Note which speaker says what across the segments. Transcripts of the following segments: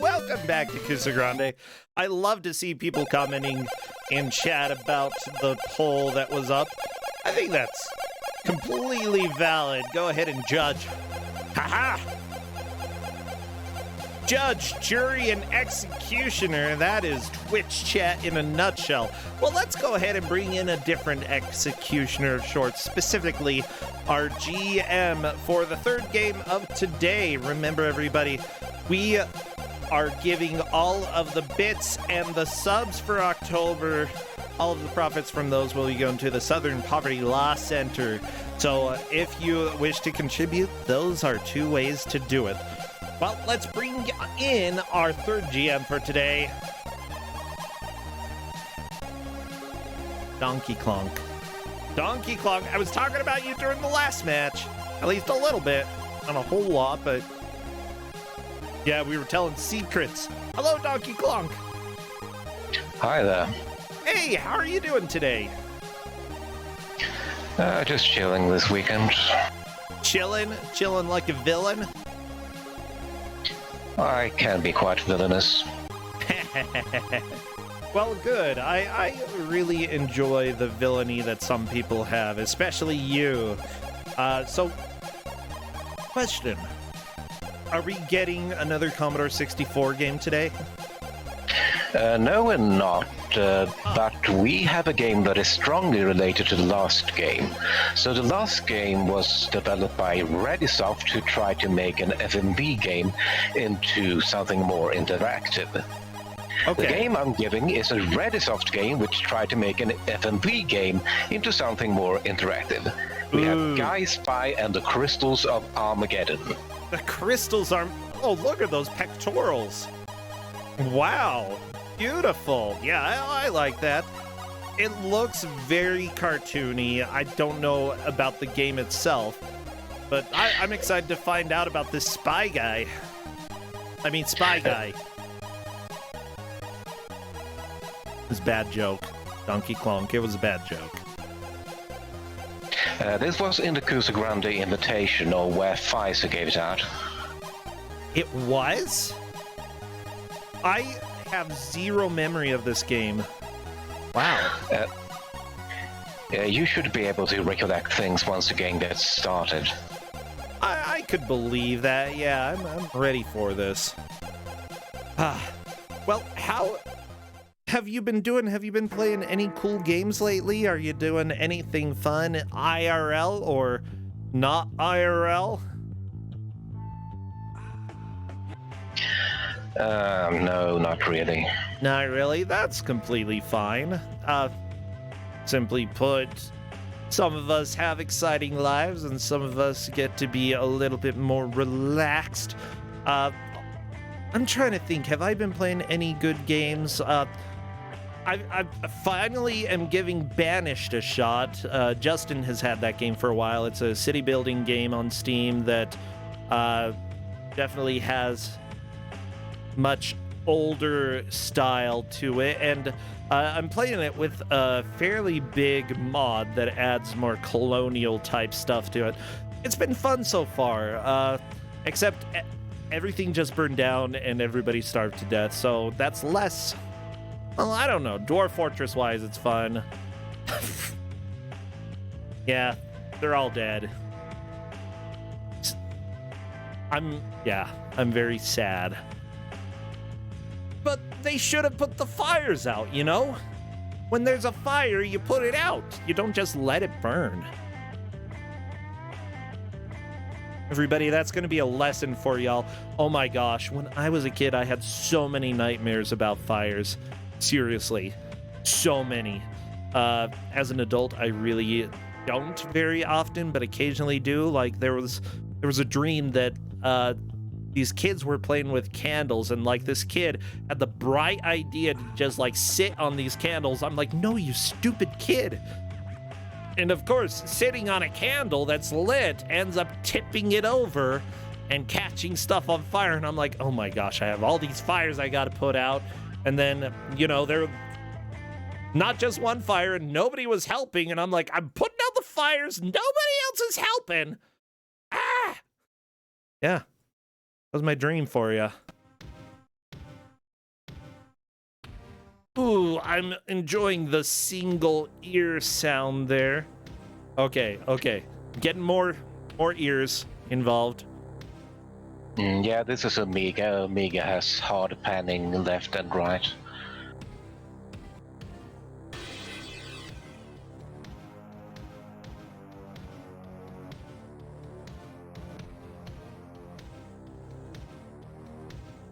Speaker 1: Welcome back to Kuso6rande. I love to see people commenting in chat about the poll that was up. I think that's completely valid. Go ahead and judge. Haha! Judge, jury, and executioner. That is Twitch chat in a nutshell. Well, let's go ahead and bring in a different executioner short, specifically our GM for the third game of today. Remember, everybody, we are giving all of the bits and the subs for October. All of the profits from those will be going to the Southern Poverty Law Center. So if you wish to contribute, those are two ways to do it. Well, let's bring in our third GM for today. Donkey Klonk. Donkey Klonk, I was talking about you during the last match. At least a little bit. Not a whole lot, but... yeah, we were telling secrets. Hello, Donkey Klonk.
Speaker 2: Hi there.
Speaker 1: Hey, how are you doing today?
Speaker 2: Just chilling this weekend.
Speaker 1: Chilling like a villain?
Speaker 2: I can be quite villainous.
Speaker 1: Well, good. I really enjoy the villainy that some people have, especially you. So, question. Are we getting another Commodore 64 game today?
Speaker 2: No, we're not. But we have a game that is strongly related to the last game. So the last game was developed by Redisoft to try to make an FMV game into something more interactive.
Speaker 1: Okay.
Speaker 2: The game I'm giving is a Redisoft game which tried to make an FMV game into something more interactive. We have Guy Spy and the Crystals of Armageddon.
Speaker 1: The crystals are... oh, look at those pectorals. Wow. Beautiful. Yeah, I like that. It looks very cartoony. I don't know about the game itself, but I'm excited to find out about this spy guy. I mean, spy guy. It was a bad joke. Donkey Klonk, it was a bad joke.
Speaker 2: This was in the Kuso6rande Invitational where Pfizer gave it out.
Speaker 1: It was? I have zero memory of this game. Wow.
Speaker 2: You should be able to recollect things once the game gets started.
Speaker 1: I could believe that. Yeah, I'm ready for this. Well, how have you been doing? Have you been playing any cool games lately? Are you doing anything fun IRL or not IRL?
Speaker 2: No, not really.
Speaker 1: Not really. That's completely fine. Simply put, some of us have exciting lives and some of us get to be a little bit more relaxed. I'm trying to think, have I been playing any good games? I finally am giving Banished a shot. Justin has had that game for a while. It's a city building game on Steam that definitely has much older style to it, and I'm playing it with a fairly big mod that adds more colonial type stuff to it. It's been fun so far, except everything just burned down and everybody starved to death, so that's less... well, I don't know. Dwarf Fortress wise, it's fun. Yeah, they're all dead. I'm very sad. But they should have put the fires out, you know? When there's a fire, you put it out. You don't just let it burn. Everybody, that's going to be a lesson for y'all. Oh my gosh, when I was a kid, I had so many nightmares about fires. Seriously, so many. As an adult, I really don't very often, but occasionally do. Like, there was a dream that these kids were playing with candles, and like this kid had the bright idea to just like sit on these candles. I'm like, no, you stupid kid. And of course, sitting on a candle that's lit ends up tipping it over and catching stuff on fire. And I'm like, oh my gosh, I have all these fires I got to put out. And then, you know, there not just one fire and nobody was helping. And I'm like, I'm putting out the fires. Nobody else is helping. Ah! Yeah. That was my dream for you. Ooh, I'm enjoying the single ear sound there. Okay, okay. Getting more ears involved.
Speaker 2: Yeah, this is Amiga. Amiga has hard panning left and right.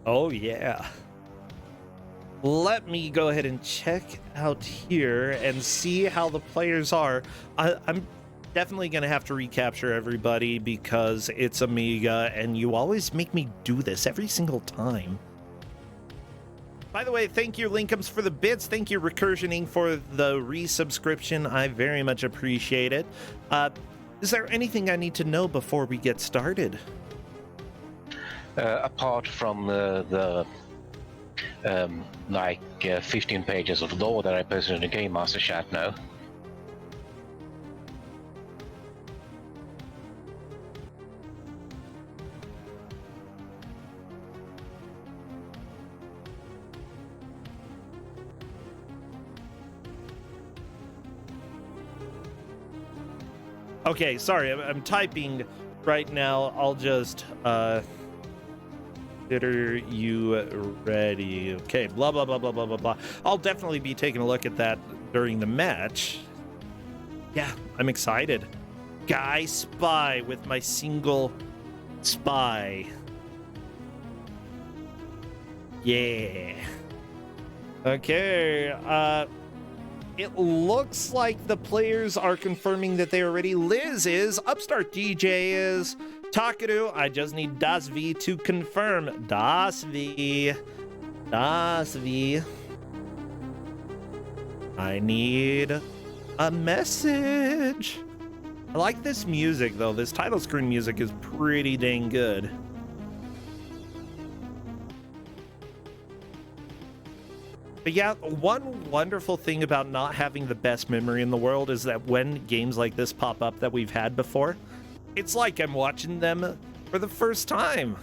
Speaker 1: Oh yeah. Let me go ahead and check out here and see how the players are. I'm definitely going to have to recapture everybody because it's Amiga and you always make me do this every single time. By the way, thank you, Linkums, for the bits. Thank you, Recursioning, for the resubscription. I very much appreciate it. Is there anything I need to know before we get started?
Speaker 2: Apart from the 15 pages of lore that I posted in the Game Master chat now.
Speaker 1: Okay, sorry, I'm typing right now. I'll just consider you ready. Okay, blah blah blah blah blah blah blah. I'll definitely be taking a look at that during the match. Yeah, I'm excited. Guy Spy with my single spy. Yeah. Okay, it looks like the players are confirming that they are ready. Liz is, Upstart DJ is, Takaru, I just need Das V to confirm. Das V. I need a message. I like this music though. This title screen music is pretty dang good. But yeah, one wonderful thing about not having the best memory in the world is that when games like this pop up that we've had before, it's like I'm watching them for the first time.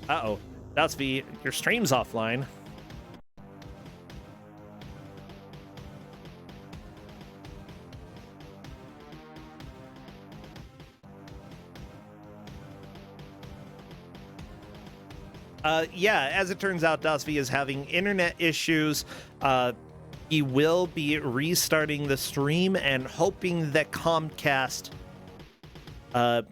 Speaker 1: Uh-oh. That's V. Your stream's offline. Yeah, as it turns out, Dasvi is having internet issues. He will be restarting the stream and hoping that Comcast, I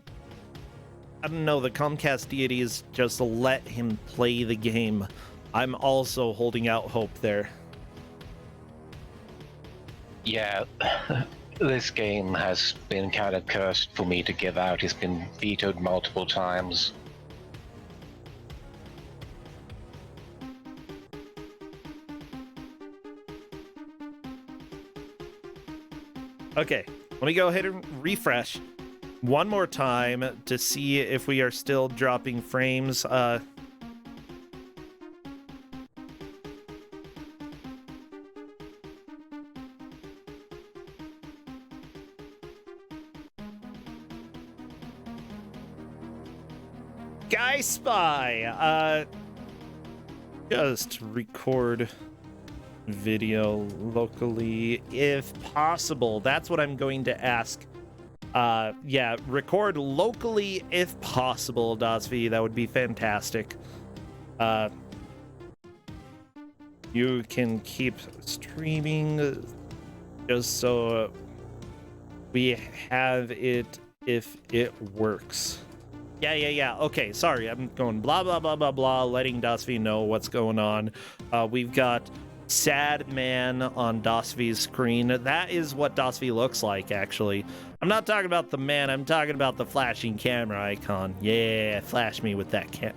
Speaker 1: don't know, the Comcast deities just let him play the game. I'm also holding out hope there.
Speaker 2: Yeah, this game has been kind of cursed for me to give out. It's been vetoed multiple times.
Speaker 1: Okay, let me go ahead and refresh one more time to see if we are still dropping frames. Guy Spy, just record video locally if possible. That's what I'm going to ask. Yeah, record locally if possible, Dasvi. That would be fantastic. You can keep streaming just so we have it if it works. Yeah. Okay, sorry. I'm going blah, blah, blah, blah, blah, letting Dasvi know what's going on. We've got Sad Man on Dasvi's screen. That is what Dasvi looks like, actually. I'm not talking about the man. I'm talking about the flashing camera icon. Yeah, flash me with that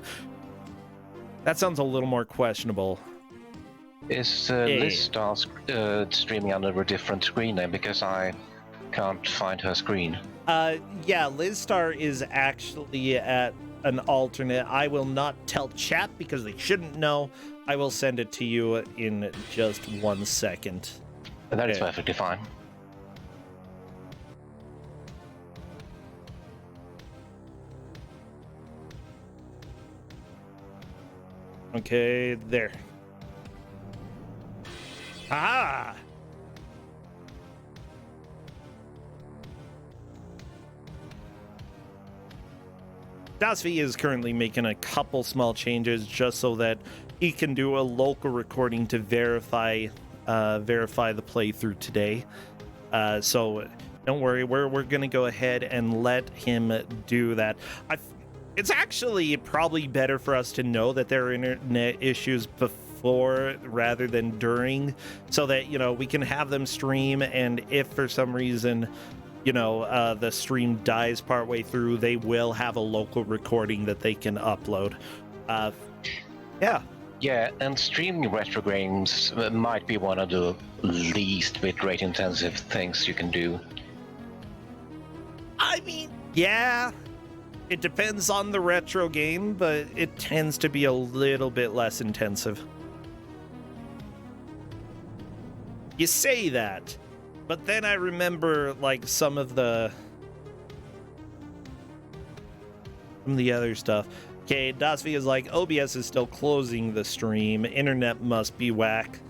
Speaker 1: That sounds a little more questionable.
Speaker 2: Is Liz Star streaming under a different screen name? Because I can't find her screen.
Speaker 1: Yeah, Liz Star is actually at an alternate. I will not tell chat because they shouldn't know. I will send it to you in just 1 second.
Speaker 2: That is perfectly fine.
Speaker 1: Okay, there. Ah! Dasvi is currently making a couple small changes just so that he can do a local recording to verify the playthrough today. So don't worry, we're gonna go ahead and let him do that. It's actually probably better for us to know that there are internet issues before rather than during, so that we can have them stream, and if for some reason the stream dies partway through, they will have a local recording that they can upload.
Speaker 2: Yeah, and streaming retro games might be one of the least bitrate intensive things you can do.
Speaker 1: I mean, yeah, it depends on the retro game, but it tends to be a little bit less intensive. You say that, but then I remember like some of the other stuff. Okay, Dasvi is like, OBS is still closing the stream. Internet must be whack.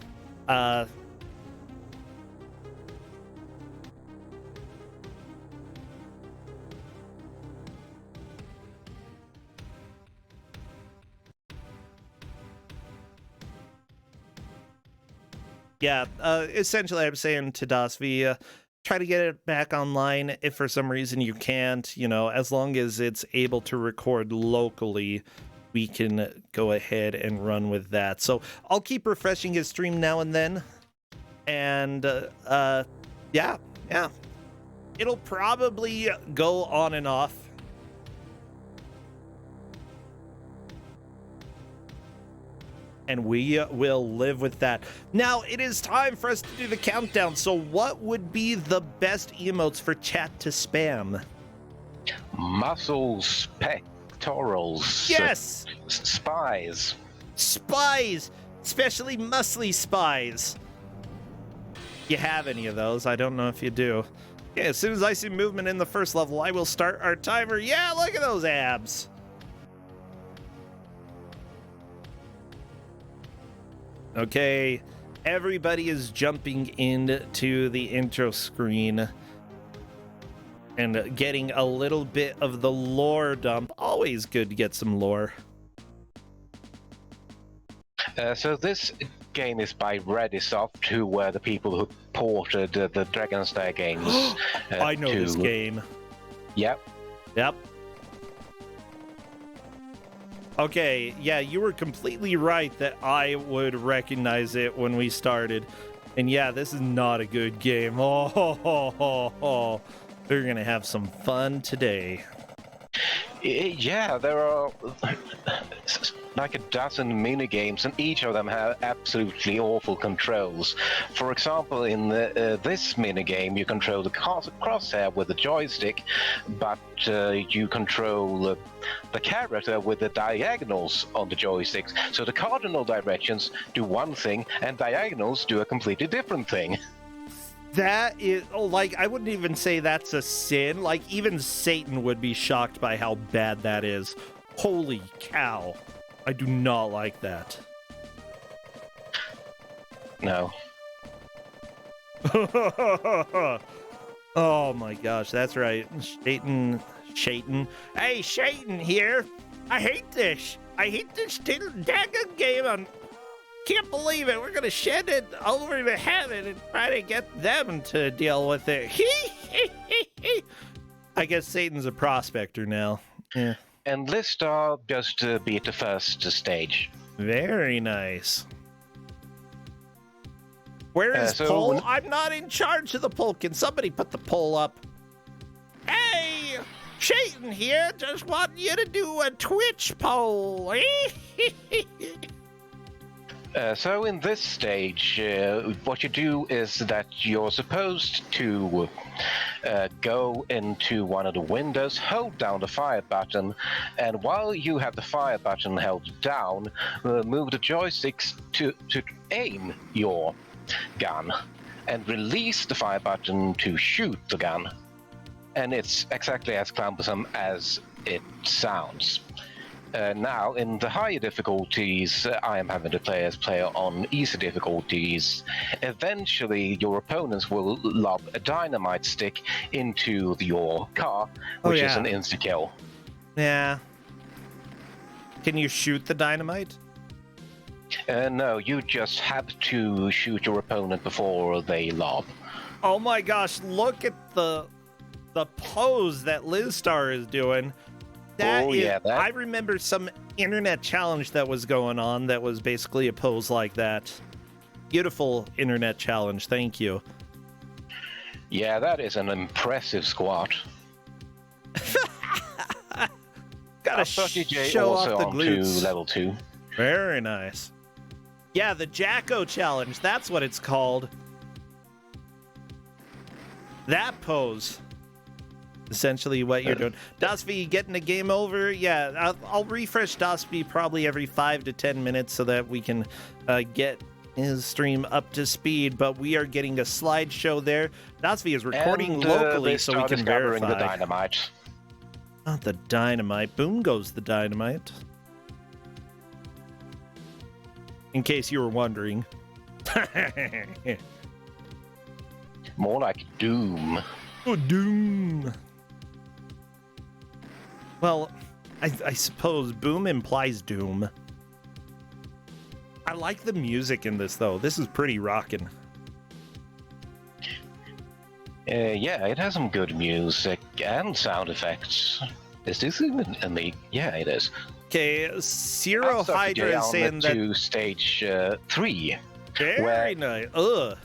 Speaker 1: Yeah, essentially I'm saying to Dasvi, try to get it back online. If for some reason you can't, as long as it's able to record locally, we can go ahead and run with that. So I'll keep refreshing his stream now and then. And yeah, it'll probably go on and off. And we will live with that. Now, it is time for us to do the countdown. So what would be the best emotes for chat to spam?
Speaker 2: Muscles, pectorals.
Speaker 1: Yes!
Speaker 2: Spies.
Speaker 1: Spies! Especially muscly spies. You have any of those? I don't know if you do. Yeah, as soon as I see movement in the first level, I will start our timer. Yeah, look at those abs. Okay, everybody is jumping into the intro screen and getting a little bit of the lore dump. Always good to get some lore.
Speaker 2: So this game is by Redisoft, who were the people who ported the Dragon's Lair games.
Speaker 1: I know this game.
Speaker 2: Yep.
Speaker 1: Okay, yeah, you were completely right that I would recognize it when we started. And yeah, this is not a good game. Oh, they're gonna have some fun today.
Speaker 2: Yeah, there are like a dozen mini games, and each of them have absolutely awful controls. For example, in this mini game, you control the crosshair with the joystick, but you control the character with the diagonals on the joysticks. So the cardinal directions do one thing, and diagonals do a completely different thing.
Speaker 1: That is, I wouldn't even say that's a sin. Like, even Satan would be shocked by how bad that is. Holy cow. I do not like that.
Speaker 2: No.
Speaker 1: Oh my gosh, that's right. Satan. Hey, Satan here. I hate this daggone game. Can't believe it. We're gonna shed it over to heaven and try to get them to deal with it. I guess Satan's a prospector now. Yeah.
Speaker 2: And Listar just beat the first stage.
Speaker 1: Very nice. Where is poll? I'm not in charge of the poll. Can somebody put the poll up? Hey, Satan here. Just want you to do a Twitch poll.
Speaker 2: So in this stage, what you do is that you're supposed to go into one of the windows, hold down the fire button, and while you have the fire button held down, move the joysticks to aim your gun, and release the fire button to shoot the gun. And it's exactly as cumbersome as it sounds. Now, in the higher difficulties, I am having to play as player on easy difficulties. Eventually, your opponents will lob a dynamite stick into your car, which is an insta-kill.
Speaker 1: Yeah. Can you shoot the dynamite?
Speaker 2: No, you just have to shoot your opponent before they lob.
Speaker 1: Oh my gosh, look at the pose that Liz Star is doing. I remember some internet challenge that was going on that was basically a pose like that. Beautiful internet challenge, thank you.
Speaker 2: Yeah, that is an impressive squat.
Speaker 1: Gotta show off the glutes.
Speaker 2: To level 2.
Speaker 1: Very nice. Yeah, the Jacko challenge, that's what it's called. That pose. Essentially what you're doing. Dasby, getting the game over? Yeah, I'll refresh Dasby probably every 5 to 10 minutes so that we can get his stream up to speed, but we are getting a slideshow there. Dasby is recording locally so we can verify.
Speaker 2: The dynamite.
Speaker 1: Not the dynamite. Boom goes the dynamite. In case you were wondering.
Speaker 2: More like Doom.
Speaker 1: Oh, Doom. Well, I suppose boom implies doom. I like the music in this, though. This is pretty rockin'.
Speaker 2: Yeah, it has some good music and sound effects. Is this even a league? Yeah, it is.
Speaker 1: Okay, Zero Hydra is saying that...
Speaker 2: to stage 3.
Speaker 1: Very nice. Ugh.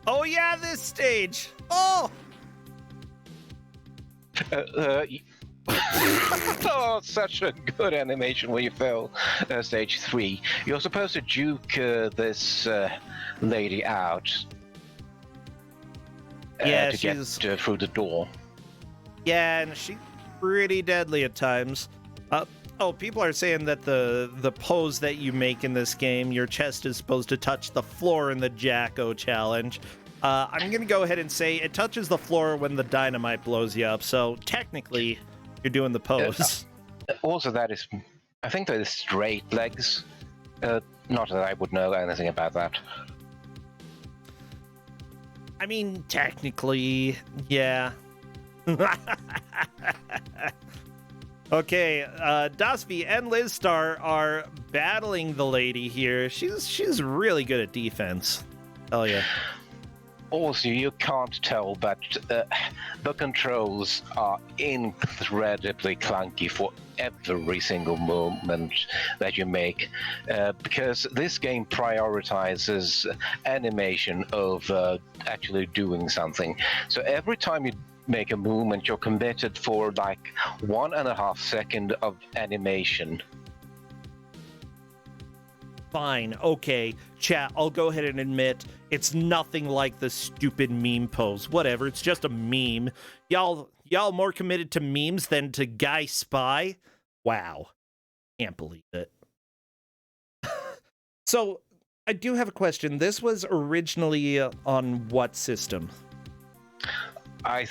Speaker 1: Oh, yeah, this stage. Oh!
Speaker 2: Oh, such a good animation when you fell stage 3. You're supposed to juke this lady out to get through the door.
Speaker 1: Yeah, and she's pretty deadly at times. People are saying that the pose that you make in this game, your chest is supposed to touch the floor in the Jacko challenge. I'm going to go ahead and say it touches the floor when the dynamite blows you up, so technically you're doing the pose.
Speaker 2: Also, I think that is straight legs. Not that I would know anything about that.
Speaker 1: I mean, technically, yeah. Okay, Dasby and Liz Star are battling the lady here. She's really good at defense. Hell yeah.
Speaker 2: Also, you can't tell, but the controls are incredibly clunky for every single movement that you make, because this game prioritizes animation over actually doing something. So every time you make a movement, you're committed for like 1.5 seconds of animation.
Speaker 1: Fine, okay, chat, I'll go ahead and admit it's nothing like the stupid meme pose. Whatever, it's just a meme. Y'all more committed to memes than to Guy Spy? Wow. Can't believe it. So, I do have a question. This was originally on what system?
Speaker 2: I've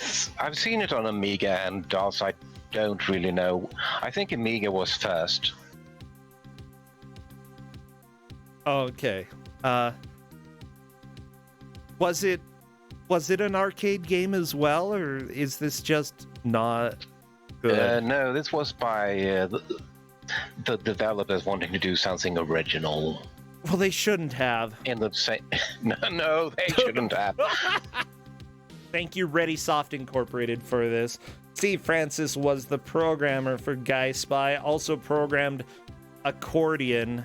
Speaker 2: seen it on Amiga and DOS. I don't really know. I think Amiga was first.
Speaker 1: Okay. Was it an arcade game as well, or is this just not good?
Speaker 2: No, this was by the developers wanting to do something original.
Speaker 1: Well, they shouldn't have.
Speaker 2: In the same... No, they shouldn't have.
Speaker 1: Thank you, ReadySoft Incorporated, for this. Steve Francis was the programmer for Guy Spy, also programmed Accordion.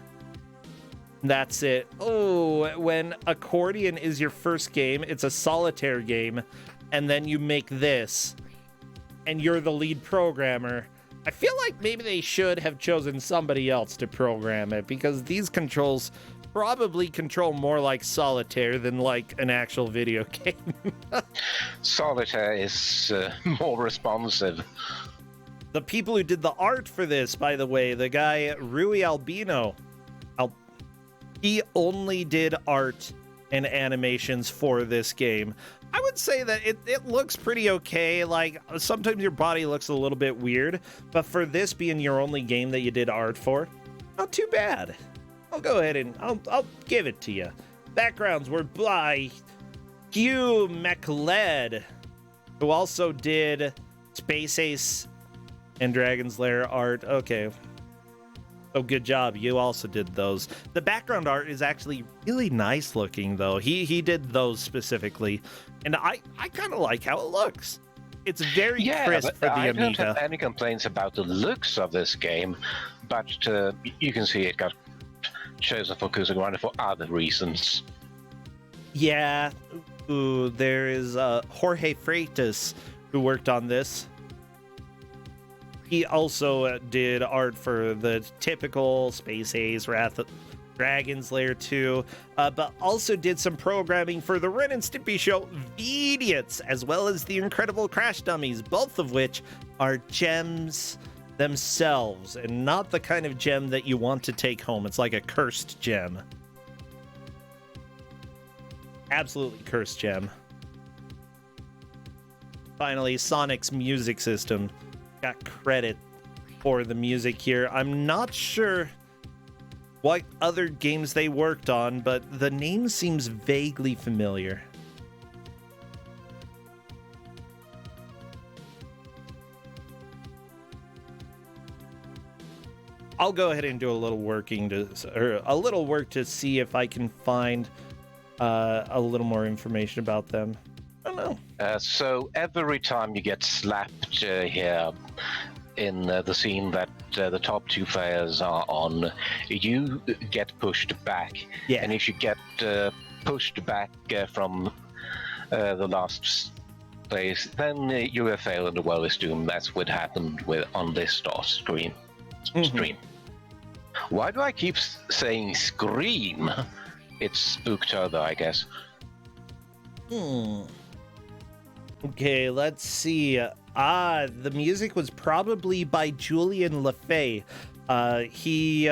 Speaker 1: That's it. Oh, when Accordion is your first game, it's a solitaire game, and then you make this, and you're the lead programmer. I feel like maybe they should have chosen somebody else to program it, because these controls probably control more like solitaire than like an actual video game.
Speaker 2: Solitaire is more responsive.
Speaker 1: The people who did the art for this, by the way, the guy Rui Albino, he only did art and animations for this game. I would say that it looks pretty okay. Like, sometimes your body looks a little bit weird, but for this being your only game that you did art for, not too bad. I'll go ahead and I'll give it to you. Backgrounds were by Hugh McLeod, who also did Space Ace and Dragon's Lair art. Okay. Oh, good job. You also did those. The background art is actually really nice looking, though. He did those specifically, and I kind of like how it looks. It's very crisp for the Amiga.
Speaker 2: I don't have any complaints about the looks of this game, but you can see it got chosen for Kuso6rande for other reasons.
Speaker 1: Yeah. Ooh, there is Jorge Freitas who worked on this. He also did art for the typical Space Ace, Wrath of Dragon's Lair 2, but also did some programming for the Ren and Stimpy Show Vidiots, as well as the Incredible Crash Dummies, both of which are gems themselves, and not the kind of gem that you want to take home. It's like a cursed gem. Absolutely cursed gem. Finally, Sonic's music system got credit for the music here. I'm not sure what other games they worked on, but the name seems vaguely familiar. I'll go ahead and do a little work to see if I can find a little more information about them. I don't know.
Speaker 2: So every time you get slapped here in the scene that the top two players are on, you get pushed back.
Speaker 1: Yeah.
Speaker 2: And if you get pushed back from the last place, then you have failed in the world is doomed. That's what happened on this stream. Why do I keep saying scream? It's Spooktober, I guess.
Speaker 1: Okay, let's see. The music was probably by Julian LaFay. He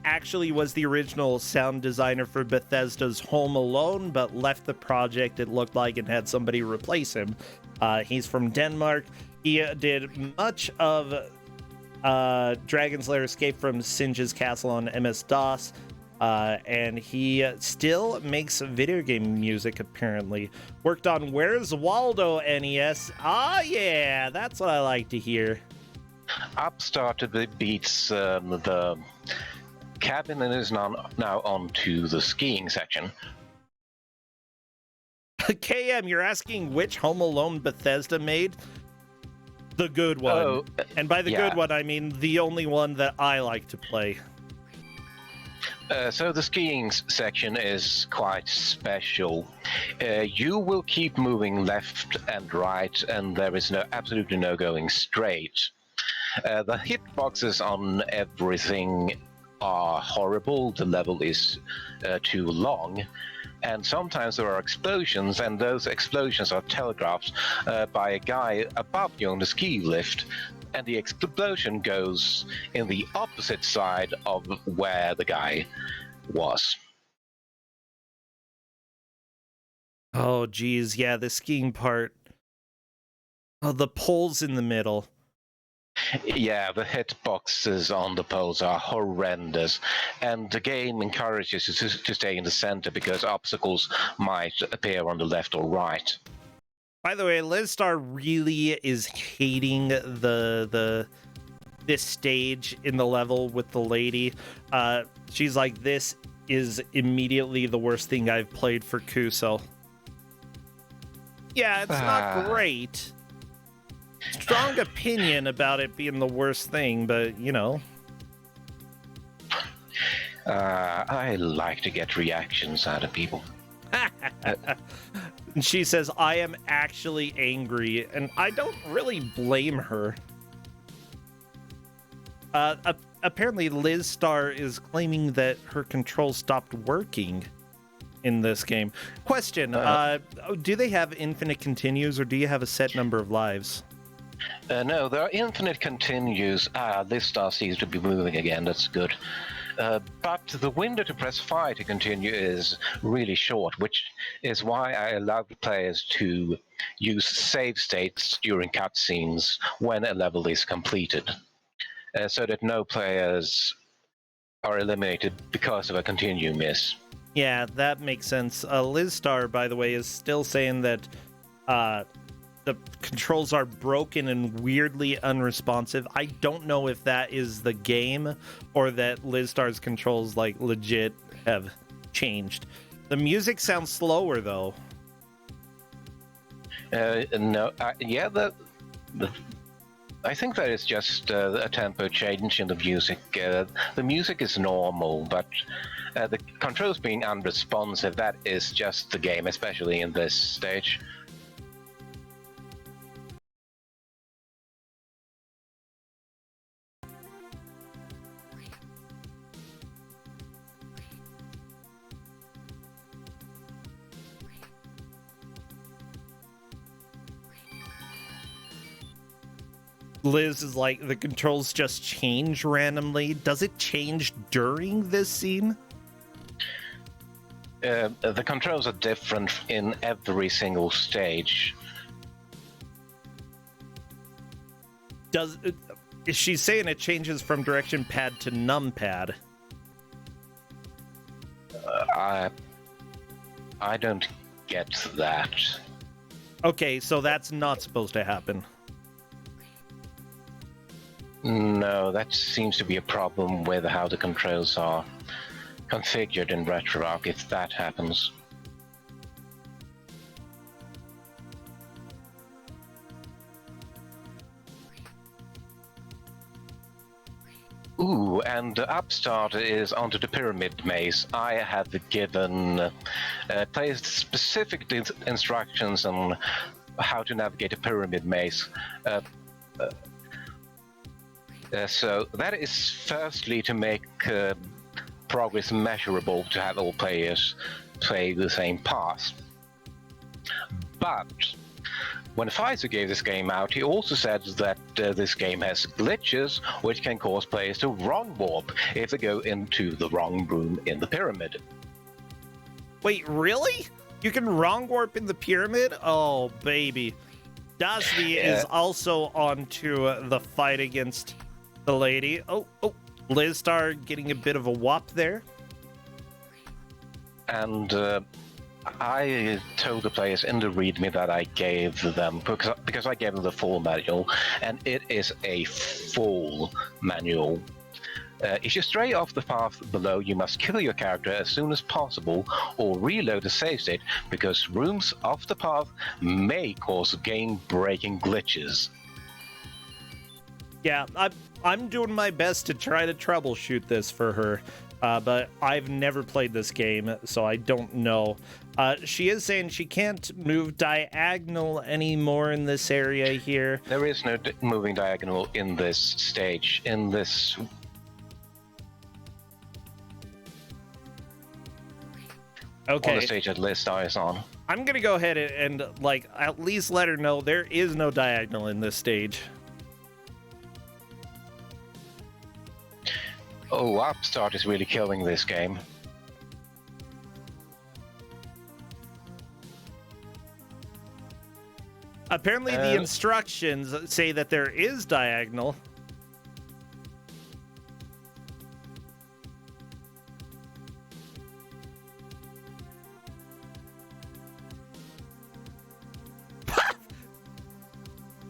Speaker 1: actually was the original sound designer for Bethesda's Home Alone, but left the project, it looked like, and had somebody replace him. He's from Denmark. He did much of Dragon's Lair Escape from Singe's Castle on MS-DOS. And he still makes video game music, apparently. Worked on Where's Waldo NES. Ah, yeah, that's what I like to hear.
Speaker 2: Upstart beats the cabin and is now on to the skiing section.
Speaker 1: KM, you're asking which Home Alone Bethesda made? The good one.
Speaker 2: Oh,
Speaker 1: and by the good one, I mean the only one that I like to play.
Speaker 2: So the skiing section is quite special. You will keep moving left and right, and there is absolutely no going straight. The hitboxes on everything are horrible. The level is too long. And sometimes there are explosions, and those explosions are telegraphed by a guy above you on the ski lift. And the explosion goes in the opposite side of where the guy was.
Speaker 1: Oh, geez. Yeah, the skiing part. Oh, the poles in the middle.
Speaker 2: Yeah, the hitboxes on the poles are horrendous. And the game encourages you to stay in the center because obstacles might appear on the left or right.
Speaker 1: By the way, Lizstar really is hating this stage in the level with the lady. She's like, this is immediately the worst thing I've played for Kuso. Yeah, it's not great. Strong opinion about it being the worst thing, but, you know.
Speaker 2: I like to get reactions out of people.
Speaker 1: And she says, I am actually angry, and I don't really blame her. Apparently, Lizstar is claiming that her controls stopped working in this game. Question, do they have infinite continues, or do you have a set number of lives?
Speaker 2: No, there are infinite continues. This star seems to be moving again, that's good. But the window to press fire to continue is really short, which is why I allow the players to use save states during cutscenes when a level is completed, so that no players are eliminated because of a continue miss.
Speaker 1: Yeah, that makes sense. Liz Star, by the way, is still saying that the controls are broken and weirdly unresponsive. I don't know if that is the game or that Liz Star's controls like legit have changed. The music sounds slower though.
Speaker 2: No, yeah, I think that is just a tempo change in the music. The music is normal, but the controls being unresponsive, that is just the game, especially in this stage.
Speaker 1: Liz is like, the controls just change randomly. Does it change during this scene?
Speaker 2: The controls are different in every single stage.
Speaker 1: Is she saying it changes from direction pad to numpad?
Speaker 2: I don't get that.
Speaker 1: Okay, so that's not supposed to happen.
Speaker 2: No, that seems to be a problem with how the controls are configured in RetroArch if that happens. Ooh, and the upstart is onto the pyramid maze. I have given players specific instructions on how to navigate a pyramid maze. So that is firstly to make progress measurable, to have all players play the same path. But when Pfizer gave this game out, he also said that this game has glitches which can cause players to wrong warp if they go into the wrong room in the pyramid.
Speaker 1: Wait, really? You can wrong warp in the pyramid? Oh, baby. Dasby is also onto the fight against the lady. Oh, Liz Star getting a bit of a whop there.
Speaker 2: And I told the players in the README that I gave them, because I gave them the full manual, and it is a full manual. If you stray off the path below, you must kill your character as soon as possible or reload the save state, because rooms off the path may cause game-breaking glitches.
Speaker 1: Yeah, I'm doing my best to try to troubleshoot this for her, but I've never played this game, so I don't know. She is saying she can't move diagonal anymore in this area here.
Speaker 2: There is no moving diagonal in this stage. In this...
Speaker 1: Okay.
Speaker 2: On the stage that Liz Star is on.
Speaker 1: I'm gonna go ahead and like at least let her know there is no diagonal in this stage.
Speaker 2: Oh, Upstart is really killing this game.
Speaker 1: Apparently the instructions say that there is diagonal.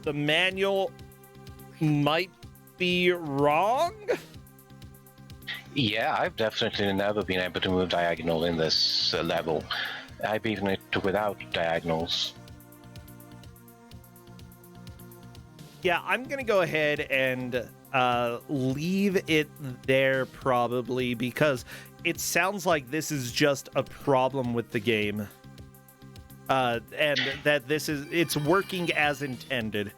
Speaker 1: The manual might be wrong.
Speaker 2: Yeah, I've definitely never been able to move diagonal in this level. I've beaten it without diagonals.
Speaker 1: Yeah, I'm gonna go ahead and leave it there probably, because it sounds like this is just a problem with the game. And that it's working as intended.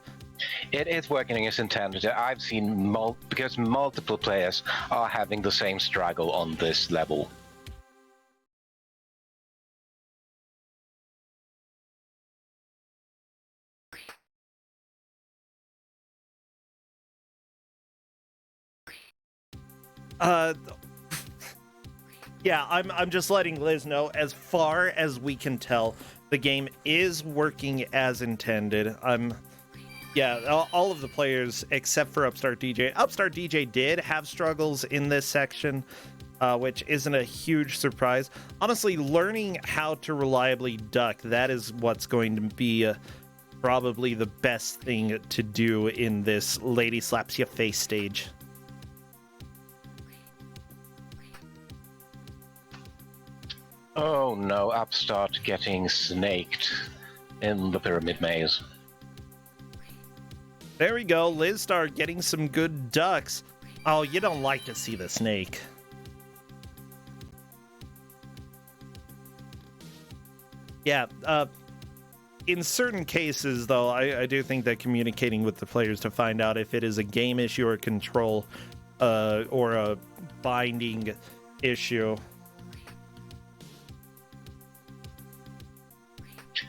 Speaker 2: It is working as intended. I've seen because multiple players are having the same struggle on this level.
Speaker 1: Yeah, I'm just letting Liz know, as far as we can tell, the game is working as intended. Yeah, all of the players except for Upstart DJ. Upstart DJ did have struggles in this section, which isn't a huge surprise. Honestly, learning how to reliably duck, that is what's going to be probably the best thing to do in this Lady Slaps Ya Face stage.
Speaker 2: Oh no, Upstart getting snaked in the pyramid maze.
Speaker 1: There we go, Liz Star getting some good ducks. Oh, you don't like to see the snake. Yeah, in certain cases, though, I do think that communicating with the players to find out if it is a game issue or control or a binding issue,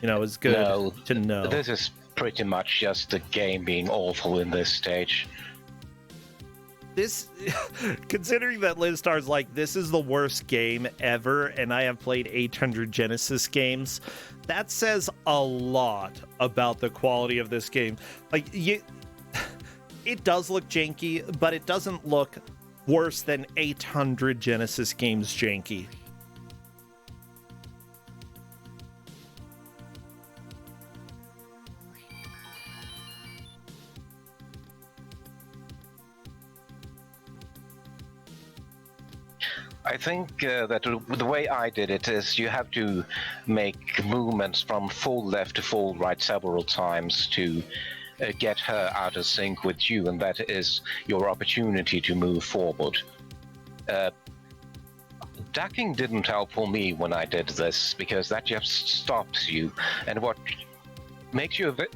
Speaker 1: is good to know.
Speaker 2: This is pretty much just the game being awful in this stage.
Speaker 1: This, considering that Liz Star's like, this is the worst game ever, and I have played 800 Genesis games, that says a lot about the quality of this game. Like, it does look janky, but it doesn't look worse than 800 Genesis games janky.
Speaker 2: I think that the way I did it is you have to make movements from full left to full right several times to get her out of sync with you, and that is your opportunity to move forward. Ducking didn't help for me when I did this, because that just stops you, and what makes you a bit...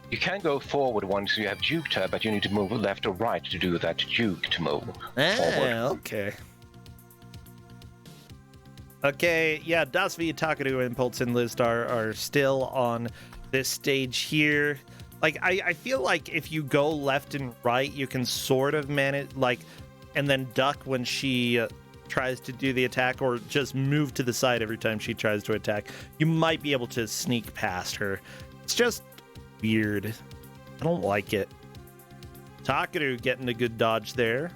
Speaker 2: You can go forward once you have juked her, but you need to move left or right to do that juke to move forward.
Speaker 1: Okay. Okay, yeah, Dasvi, Takaru, Impulse, and Lizdar are still on this stage here. Like, I feel like if you go left and right, you can sort of manage, like, and then duck when she tries to do the attack, or just move to the side every time she tries to attack. You might be able to sneak past her. It's just weird. I don't like it. Takaru getting a good dodge there.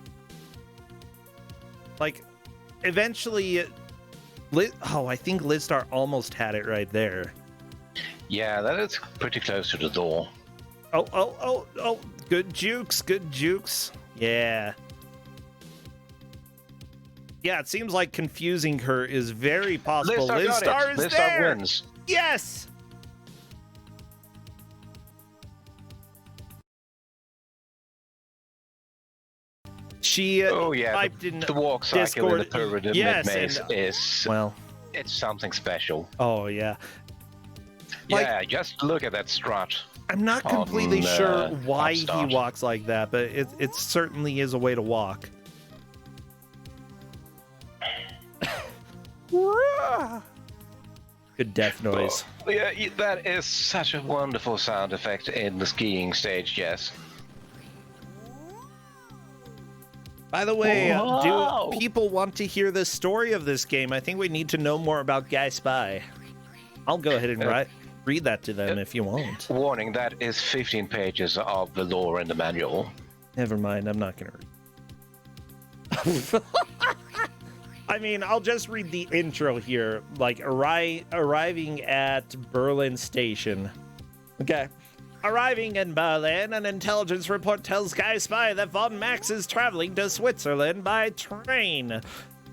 Speaker 1: Like, eventually... I think Lizdar almost had it right there.
Speaker 2: Yeah, that is pretty close to the door.
Speaker 1: Oh. Good jukes, good jukes. Yeah. Yeah, it seems like confusing her is very possible. Lizdar is there!
Speaker 2: Wins.
Speaker 1: Yes! She typed in
Speaker 2: the walk cycle
Speaker 1: Discord.
Speaker 2: in the pyramid maze is...
Speaker 1: Well...
Speaker 2: It's something special.
Speaker 1: Oh, yeah.
Speaker 2: Yeah, just look at that strut.
Speaker 1: I'm not completely sure why he walks like that, but it certainly is a way to walk. Good death noise.
Speaker 2: Oh, yeah, that is such a wonderful sound effect in the skiing stage, yes.
Speaker 1: By the way, do people want to hear the story of this game? I think we need to know more about Guy Spy. I'll go ahead and read that to them if you want.
Speaker 2: Warning, that is 15 pages of the lore in the manual.
Speaker 1: Never mind, I'm not going to read. I mean, I'll just read the intro here. Like, arriving at Berlin Station. Okay. Arriving in Berlin, an intelligence report tells Guy Spy that Von Max is traveling to Switzerland by train.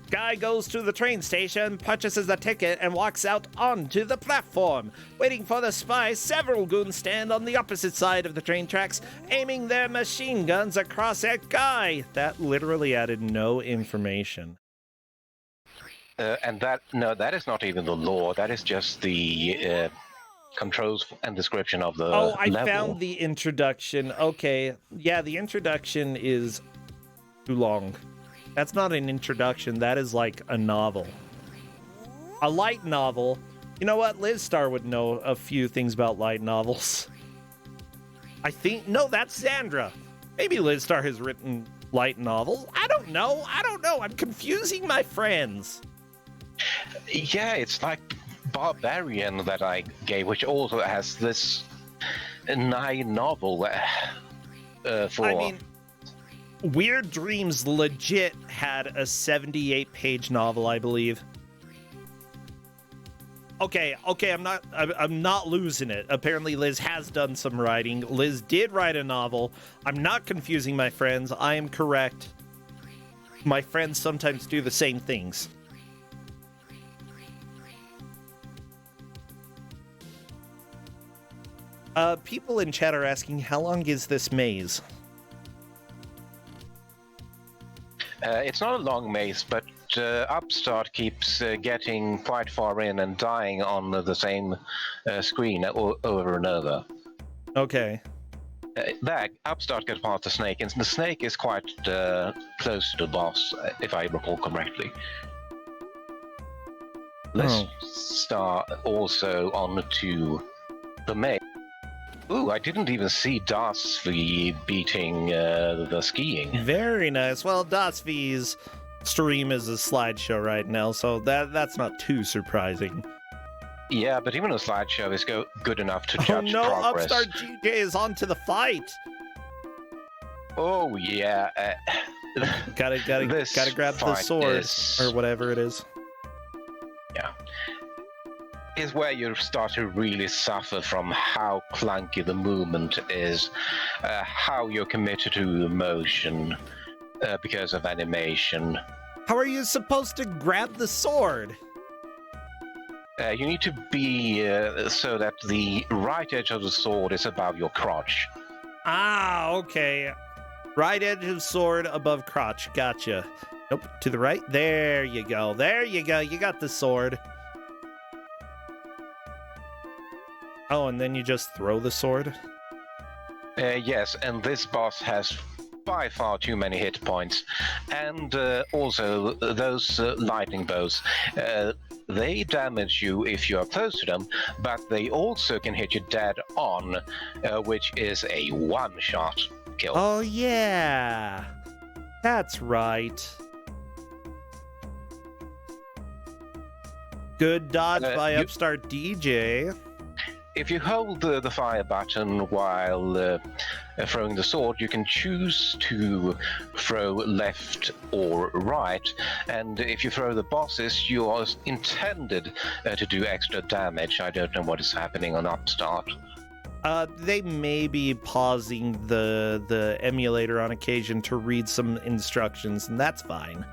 Speaker 1: Guy goes to the train station, purchases a ticket, and walks out onto the platform. Waiting for the spy, several goons stand on the opposite side of the train tracks, aiming their machine guns across at Guy. That literally added no information.
Speaker 2: And that is not even the lore. That is just the... controls and description of the level.
Speaker 1: I found the introduction. Okay, yeah, the introduction is too long. That's not an introduction. That is like a novel. A light novel. You know what? Liz Star would know a few things about light novels. I think... No, that's Sandra. Maybe Liz Star has written light novel? I don't know. I'm confusing my friends.
Speaker 2: Yeah, it's like Barbarian that I gave, which also has this 9 novel for.
Speaker 1: I mean, Weird Dreams legit had a 78-page novel, I believe. Okay, I'm not losing it. Apparently Liz has done some writing. Liz did write a novel. I'm not confusing my friends. I am correct. My friends sometimes do the same things. People in chat are asking, how long is this maze?
Speaker 2: It's not a long maze, but Upstart keeps getting quite far in and dying on the same screen over and over.
Speaker 1: Okay.
Speaker 2: There, Upstart gets past the snake, and the snake is quite close to the boss, if I recall correctly. Let's start also on to the maze. Ooh, I didn't even see Dasvi beating the skiing.
Speaker 1: Very nice. Well, Dasvi's stream is a slideshow right now, so that's not too surprising.
Speaker 2: Yeah, but even a slideshow is good enough to judge progress.
Speaker 1: Upstart GJ is on to the fight.
Speaker 2: Oh yeah.
Speaker 1: Gotta grab the sword or whatever it is.
Speaker 2: Yeah. Is where you start to really suffer from how clunky the movement is, how you're committed to emotion because of animation.
Speaker 1: How are you supposed to grab the sword?
Speaker 2: You need to be so that the right edge of the sword is above your crotch.
Speaker 1: Ah, okay. Right edge of sword above crotch. Gotcha. Nope, to the right. There you go. There you go. You got the sword. Oh, and then you just throw the sword?
Speaker 2: Yes, and this boss has by far too many hit points. And also, those lightning bows, they damage you if you are close to them, but they also can hit you dead on, which is a one-shot kill.
Speaker 1: Oh, yeah. That's right. Good dodge by Upstart DJ.
Speaker 2: If you hold the fire button while throwing the sword, you can choose to throw left or right, and if you throw the bosses, you are intended to do extra damage. I don't know what is happening on Upstart.
Speaker 1: They may be pausing the emulator on occasion to read some instructions, and that's fine.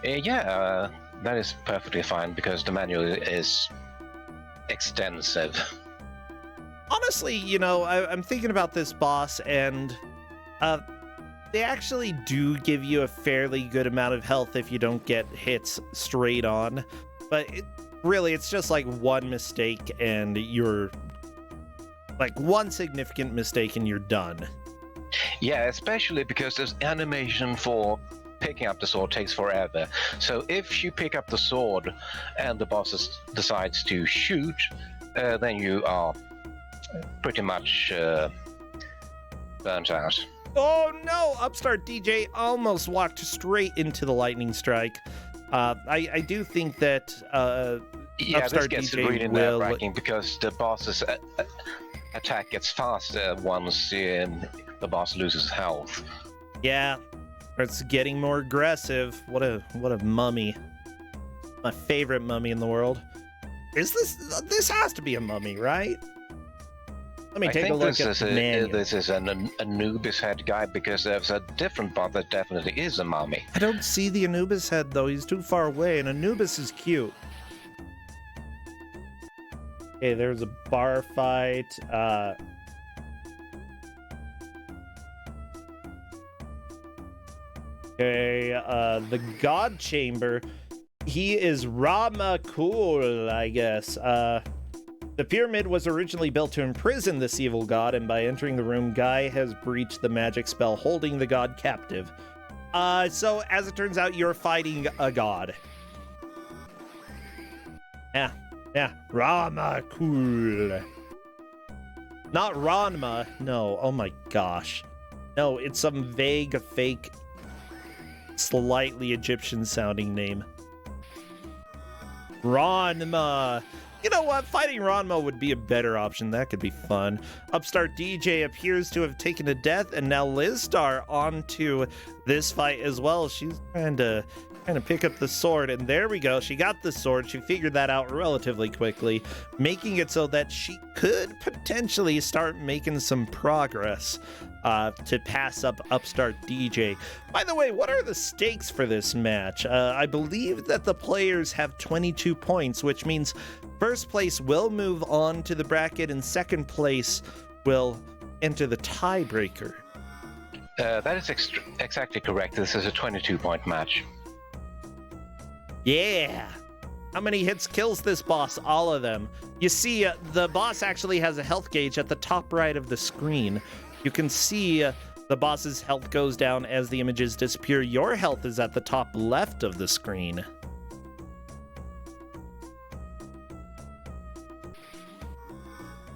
Speaker 2: Yeah, that is perfectly fine, because the manual is extensive.
Speaker 1: Honestly, you know, I'm thinking about this boss, and they actually do give you a fairly good amount of health if you don't get hits straight on. But it's just like one mistake, and you're like one significant mistake, and you're done.
Speaker 2: Yeah, especially because this animation for picking up the sword takes forever. So if you pick up the sword and the boss decides to shoot, then you are pretty much burnt out.
Speaker 1: Oh no! Upstart DJ almost walked straight into the lightning strike. I do think that Upstart
Speaker 2: this gets
Speaker 1: DJ
Speaker 2: really
Speaker 1: will...
Speaker 2: nerve-wracking because the boss's attack gets faster once the boss loses health.
Speaker 1: Yeah, it's getting more aggressive. What a mummy! My favorite mummy in the world. Is this has to be a mummy, right? Let me take a look at the manual.
Speaker 2: This is an Anubis head guy, because there's a different bot that definitely is a mummy.
Speaker 1: I don't see the Anubis head though. He's too far away, and Anubis is cute. Okay, there's a bar fight. Okay, the God Chamber. He is Ramakul, I guess. The pyramid was originally built to imprison this evil god, and by entering the room, Guy has breached the magic spell holding the god captive. So as it turns out, you're fighting a god. Yeah, Ramakul. Not Ranma, no, oh my gosh. No, it's some vague, fake slightly Egyptian-sounding name. Ranma. You know what? Fighting Ranma would be a better option. That could be fun. Upstart DJ appears to have taken a death, and now Lizstar onto this fight as well. She's trying to pick up the sword, and there we go. She got the sword. She figured that out relatively quickly, making it so that she could potentially start making some progress to pass up Upstart DJ. By the way, what are the stakes for this match? I believe that the players have 22 points, which means first place will move on to the bracket and second place will enter the tiebreaker.
Speaker 2: That is exactly correct. This is a 22-point match.
Speaker 1: Yeah. How many hits kills this boss? All of them. You see, the boss actually has a health gauge at the top right of the screen. You can see the boss's health goes down as the images disappear. Your health is at the top left of the screen.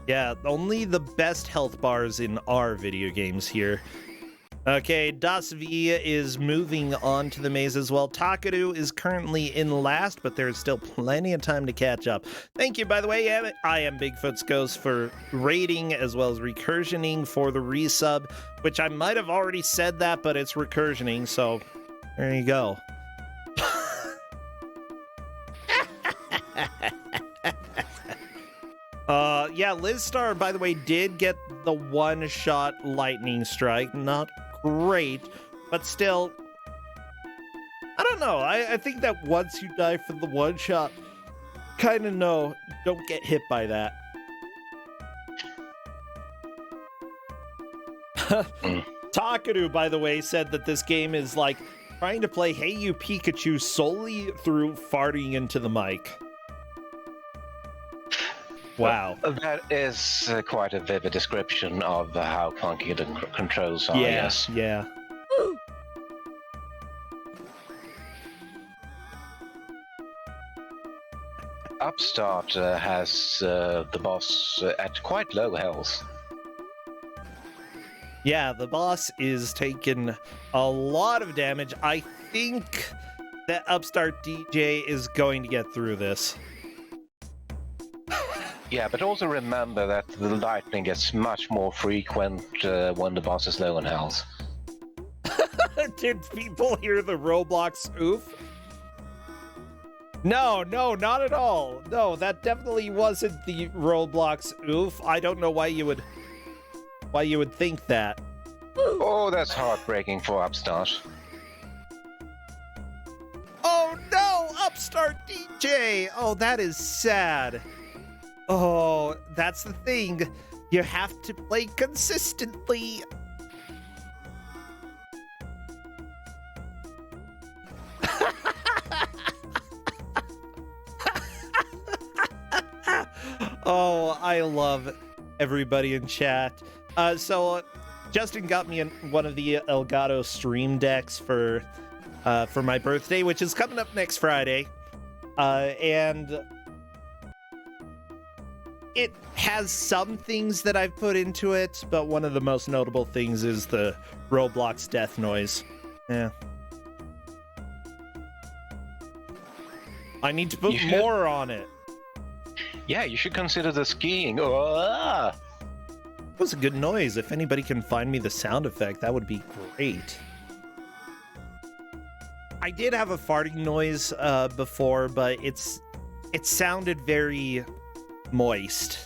Speaker 1: Yeah, only the best health bars in our video games here. Okay, Das V is moving on to the maze as well. Takaru is currently in last, but there's still plenty of time to catch up. Thank you, by the way. I am Bigfoot's Ghost for rating as well as recursioning for the resub, which I might have already said that, but it's recursioning, so there you go. Yeah, Lizstar, by the way, did get the one-shot lightning strike. Not great, but still, I don't know. I think that once you die from the one-shot, kind of don't get hit by that. Takaru, by the way, said that this game is like trying to play Hey You Pikachu solely through farting into the mic. Wow.
Speaker 2: That is quite a vivid description of how clunky the controls are, yes.
Speaker 1: Yeah.
Speaker 2: Upstart has the boss at quite low health.
Speaker 1: Yeah, the boss is taking a lot of damage. I think that Upstart DJ is going to get through this.
Speaker 2: Yeah, but also remember that the lightning gets much more frequent when the boss is low on health.
Speaker 1: Did people hear the Roblox oof? No, not at all. No, that definitely wasn't the Roblox oof. I don't know why you would think that.
Speaker 2: Oh, that's heartbreaking for Upstart.
Speaker 1: Oh no, Upstart DJ! Oh, that is sad. Oh, that's the thing. You have to play consistently. Oh, I love everybody in chat. So Justin got me one of the Elgato Stream Decks for my birthday, which is coming up next Friday. And it has some things that I've put into it, but one of the most notable things is the Roblox death noise. Yeah. I need to put more on it.
Speaker 2: Yeah, you should consider the skiing. Oh,
Speaker 1: It was a good noise. If anybody can find me the sound effect, that would be great. I did have a farting noise before, but it sounded very moist.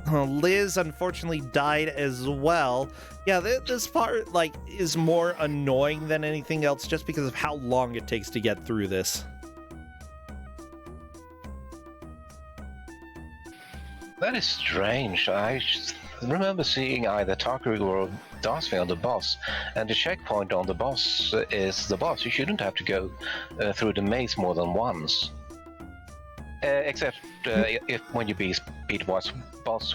Speaker 1: Liz unfortunately died as well. Yeah, this part is more annoying than anything else just because of how long it takes to get through this.
Speaker 2: that is strange. I remember seeing either Takaru or Darcy on the boss, and the checkpoint on the boss is the boss. You shouldn't have to go through the maze more than once. Except if when you beat boss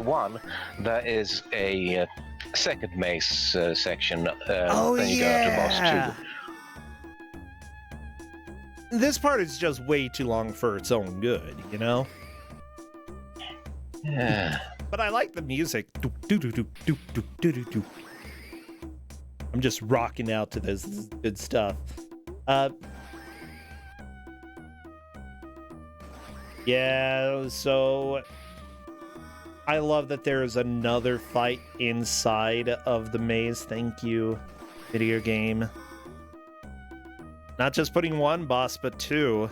Speaker 2: 1, there is a second maze section. Then you go to boss 2.
Speaker 1: This part is just way too long for its own good, you know?
Speaker 2: Yeah.
Speaker 1: But I like the music. Do, do, do, do, do, do, do, do. I'm just rocking out to this. This is good stuff. Yeah, so I love that there is another fight inside of the maze. Thank you, video game. Not just putting one boss, but two.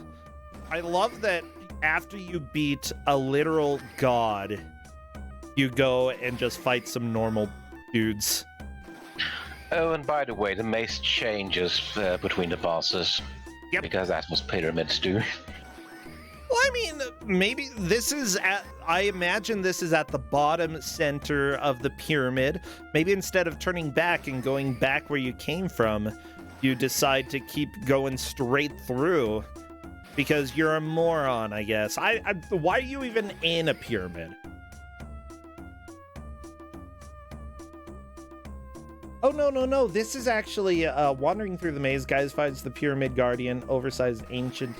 Speaker 1: I love that after you beat a literal god, you go and just fight some normal dudes.
Speaker 2: Oh, and by the way, the maze changes between the bosses.
Speaker 1: Yep.
Speaker 2: Because that's what pyramids do.
Speaker 1: Well, I mean, maybe this is at, I imagine this is at the bottom center of the pyramid. Maybe instead of turning back and going back where you came from, you decide to keep going straight through because you're a moron, I guess. Why are you even in a pyramid? Oh, no. This is actually wandering through the maze. Guys finds the pyramid guardian, oversized ancient.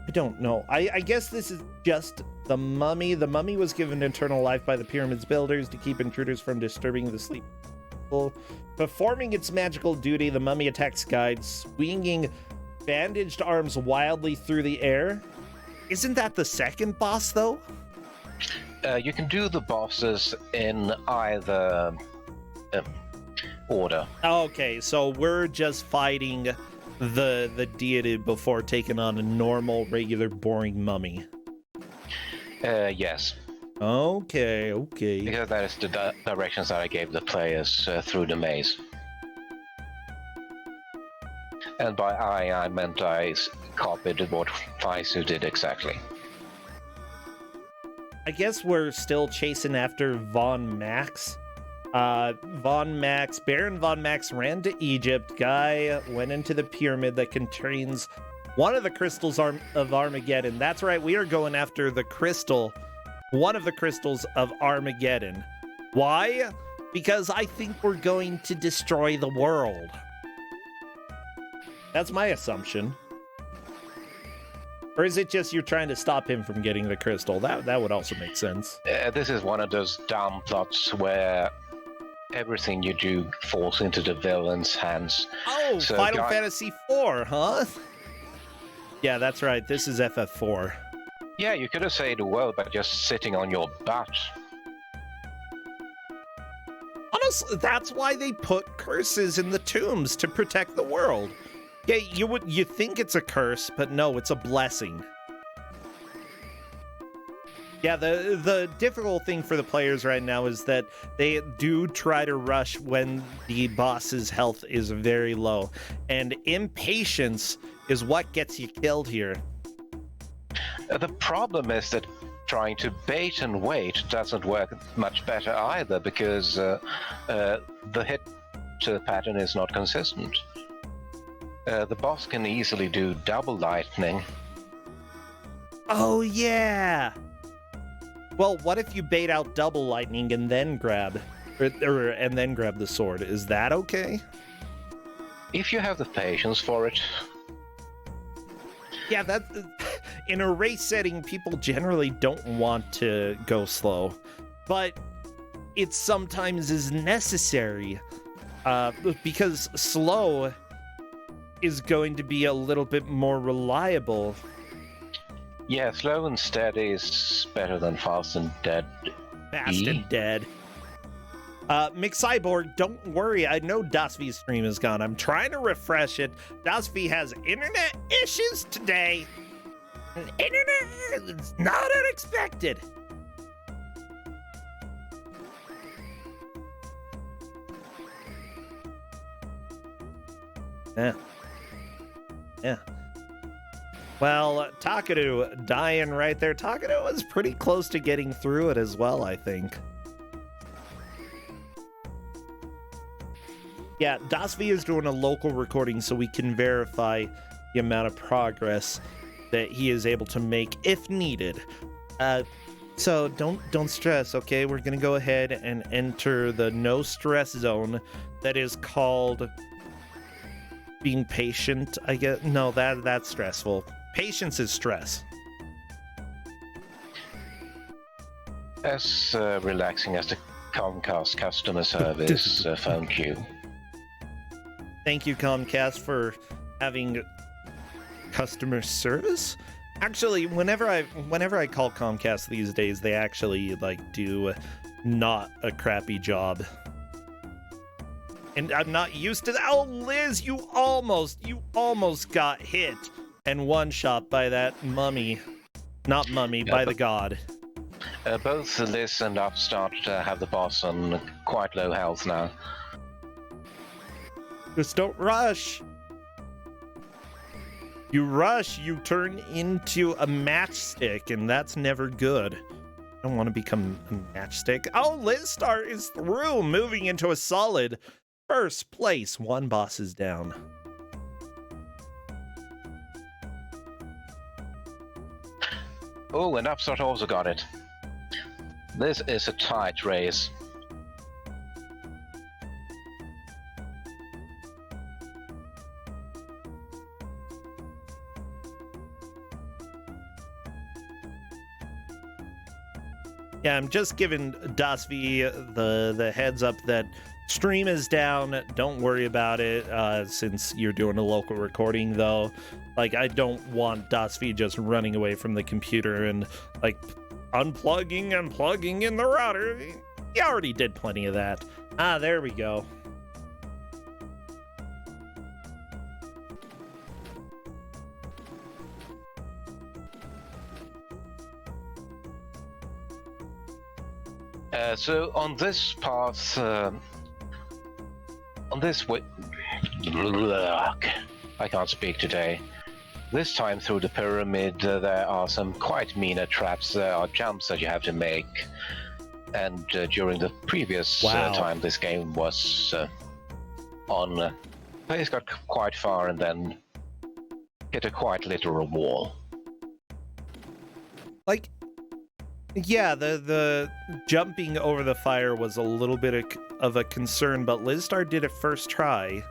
Speaker 1: I don't know. I guess this is just the mummy. The mummy was given eternal life by the pyramid's builders to keep intruders from disturbing the sleep. Performing its magical duty, the mummy attacks guides, swinging bandaged arms wildly through the air. Isn't that the second boss, though?
Speaker 2: You can do the bosses in either order.
Speaker 1: Okay, so we're just fighting the deity before taking on a normal, regular, boring mummy.
Speaker 2: Yes.
Speaker 1: Okay.
Speaker 2: Because that is the directions that I gave the players through the maze. And by I meant I copied what Faisu did exactly.
Speaker 1: I guess we're still chasing after Von Max. Baron Von Max ran to Egypt. Guy went into the pyramid that contains one of the crystals of Armageddon. That's right, we are going after the crystal, one of the crystals of Armageddon. Why? Because I think we're going to destroy the world. That's my assumption. Or is it just you're trying to stop him from getting the crystal? That would also make sense.
Speaker 2: This is one of those dumb plots where everything you do falls into the villain's hands.
Speaker 1: Oh, so Final Fantasy IV, huh? Yeah, that's right. This is FF4.
Speaker 2: Yeah, you could have saved the world by just sitting on your butt.
Speaker 1: Honestly, that's why they put curses in the tombs, to protect the world. Yeah, you think it's a curse, but no, it's a blessing. Yeah, the difficult thing for the players right now is that they do try to rush when the boss's health is very low. And impatience is what gets you killed here.
Speaker 2: The problem is that trying to bait and wait doesn't work much better either, because the hit pattern is not consistent. The boss can easily do double lightning.
Speaker 1: Oh, yeah! Well, what if you bait out double lightning and then grab the sword? Is that okay?
Speaker 2: If you have the patience for it.
Speaker 1: Yeah, that in a race setting, people generally don't want to go slow, but it sometimes is necessary because slow is going to be a little bit more reliable.
Speaker 2: Yeah, slow and steady is better than fast and dead.
Speaker 1: Fast and dead. McCyborg, don't worry. I know Dasvi's stream is gone. I'm trying to refresh it. Dasvi has internet issues today. Internet is not unexpected. Yeah. Well, Takadu dying right there. Takadu was pretty close to getting through it as well, I think. Yeah, Dasvi is doing a local recording so we can verify the amount of progress that he is able to make if needed. So don't stress, okay? We're gonna go ahead and enter the no stress zone that is called being patient, I guess. No, that's stressful. Patience is stress.
Speaker 2: As relaxing as the Comcast customer service phone queue.
Speaker 1: Thank you, Comcast, for having customer service. Actually, whenever I call Comcast these days, they actually do not a crappy job. And I'm not used to that. Oh, Liz, you almost got hit and one shot by that mummy. Not mummy,
Speaker 2: Yeah,
Speaker 1: by the god.
Speaker 2: Both Liz and Upstart have the boss on quite low health now.
Speaker 1: Just don't rush. You rush, you turn into a matchstick, and that's never good. I don't want to become a matchstick. Oh, Lizstar is through, moving into a solid first place. One boss is down.
Speaker 2: Oh, and Upstart also got it. This is a tight race.
Speaker 1: Yeah, I'm just giving Dasvi the heads up that stream is down. Don't worry about it, since you're doing a local recording, though. I don't want Dasvi just running away from the computer and, unplugging and plugging in the router. He already did plenty of that. Ah, there we go.
Speaker 2: So on this path, on this way, I can't speak today. This time through the pyramid, there are some quite meaner traps. There are jumps that you have to make. And during the previous time this game was on, players got quite far and then hit a quite literal wall.
Speaker 1: Yeah, the jumping over the fire was a little bit of a concern, but Lizstar did it first try.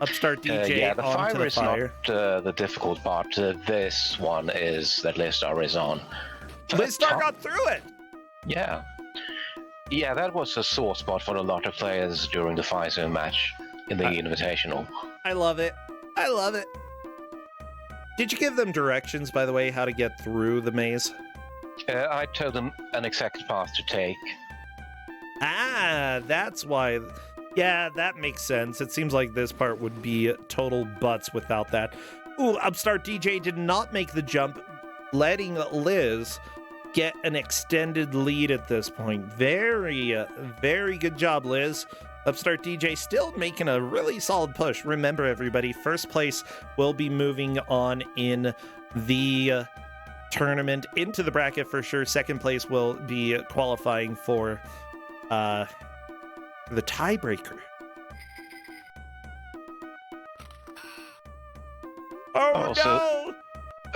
Speaker 1: Upstart DJ
Speaker 2: yeah, the
Speaker 1: onto
Speaker 2: fire
Speaker 1: the
Speaker 2: is
Speaker 1: fire.
Speaker 2: not the difficult part. This one is that Lizstar is on.
Speaker 1: Lizstar got through it!
Speaker 2: Yeah. Yeah, that was a sore spot for a lot of players during the 5-zone match in the Invitational.
Speaker 1: I love it. I love it. Did you give them directions, by the way, how to get through the maze?
Speaker 2: I told them an exact path to take.
Speaker 1: Ah, that's why. Yeah, that makes sense. It seems like this part would be total butts without that. Ooh, Upstart DJ did not make the jump, letting Liz get an extended lead at this point. Very, very good job, Liz. Upstart DJ still making a really solid push. Remember, everybody, first place will be moving on in the tournament into the bracket for sure. Second place will be qualifying for the tiebreaker. Oh no!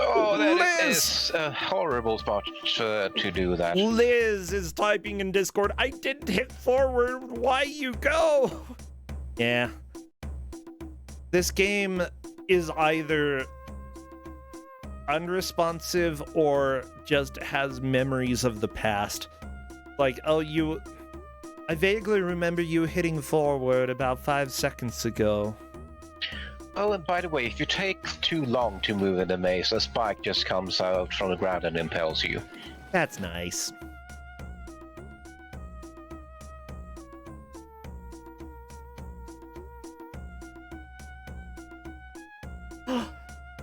Speaker 2: Oh, that
Speaker 1: Liz!
Speaker 2: is a horrible spot to do that.
Speaker 1: Liz is typing in Discord, I didn't hit forward, why you go? Yeah. This game is either unresponsive or just has memories of the past. I vaguely remember you hitting forward about 5 seconds ago.
Speaker 2: Oh, and by the way, if you take too long to move in the maze, a spike just comes out from the ground and impels you.
Speaker 1: That's nice.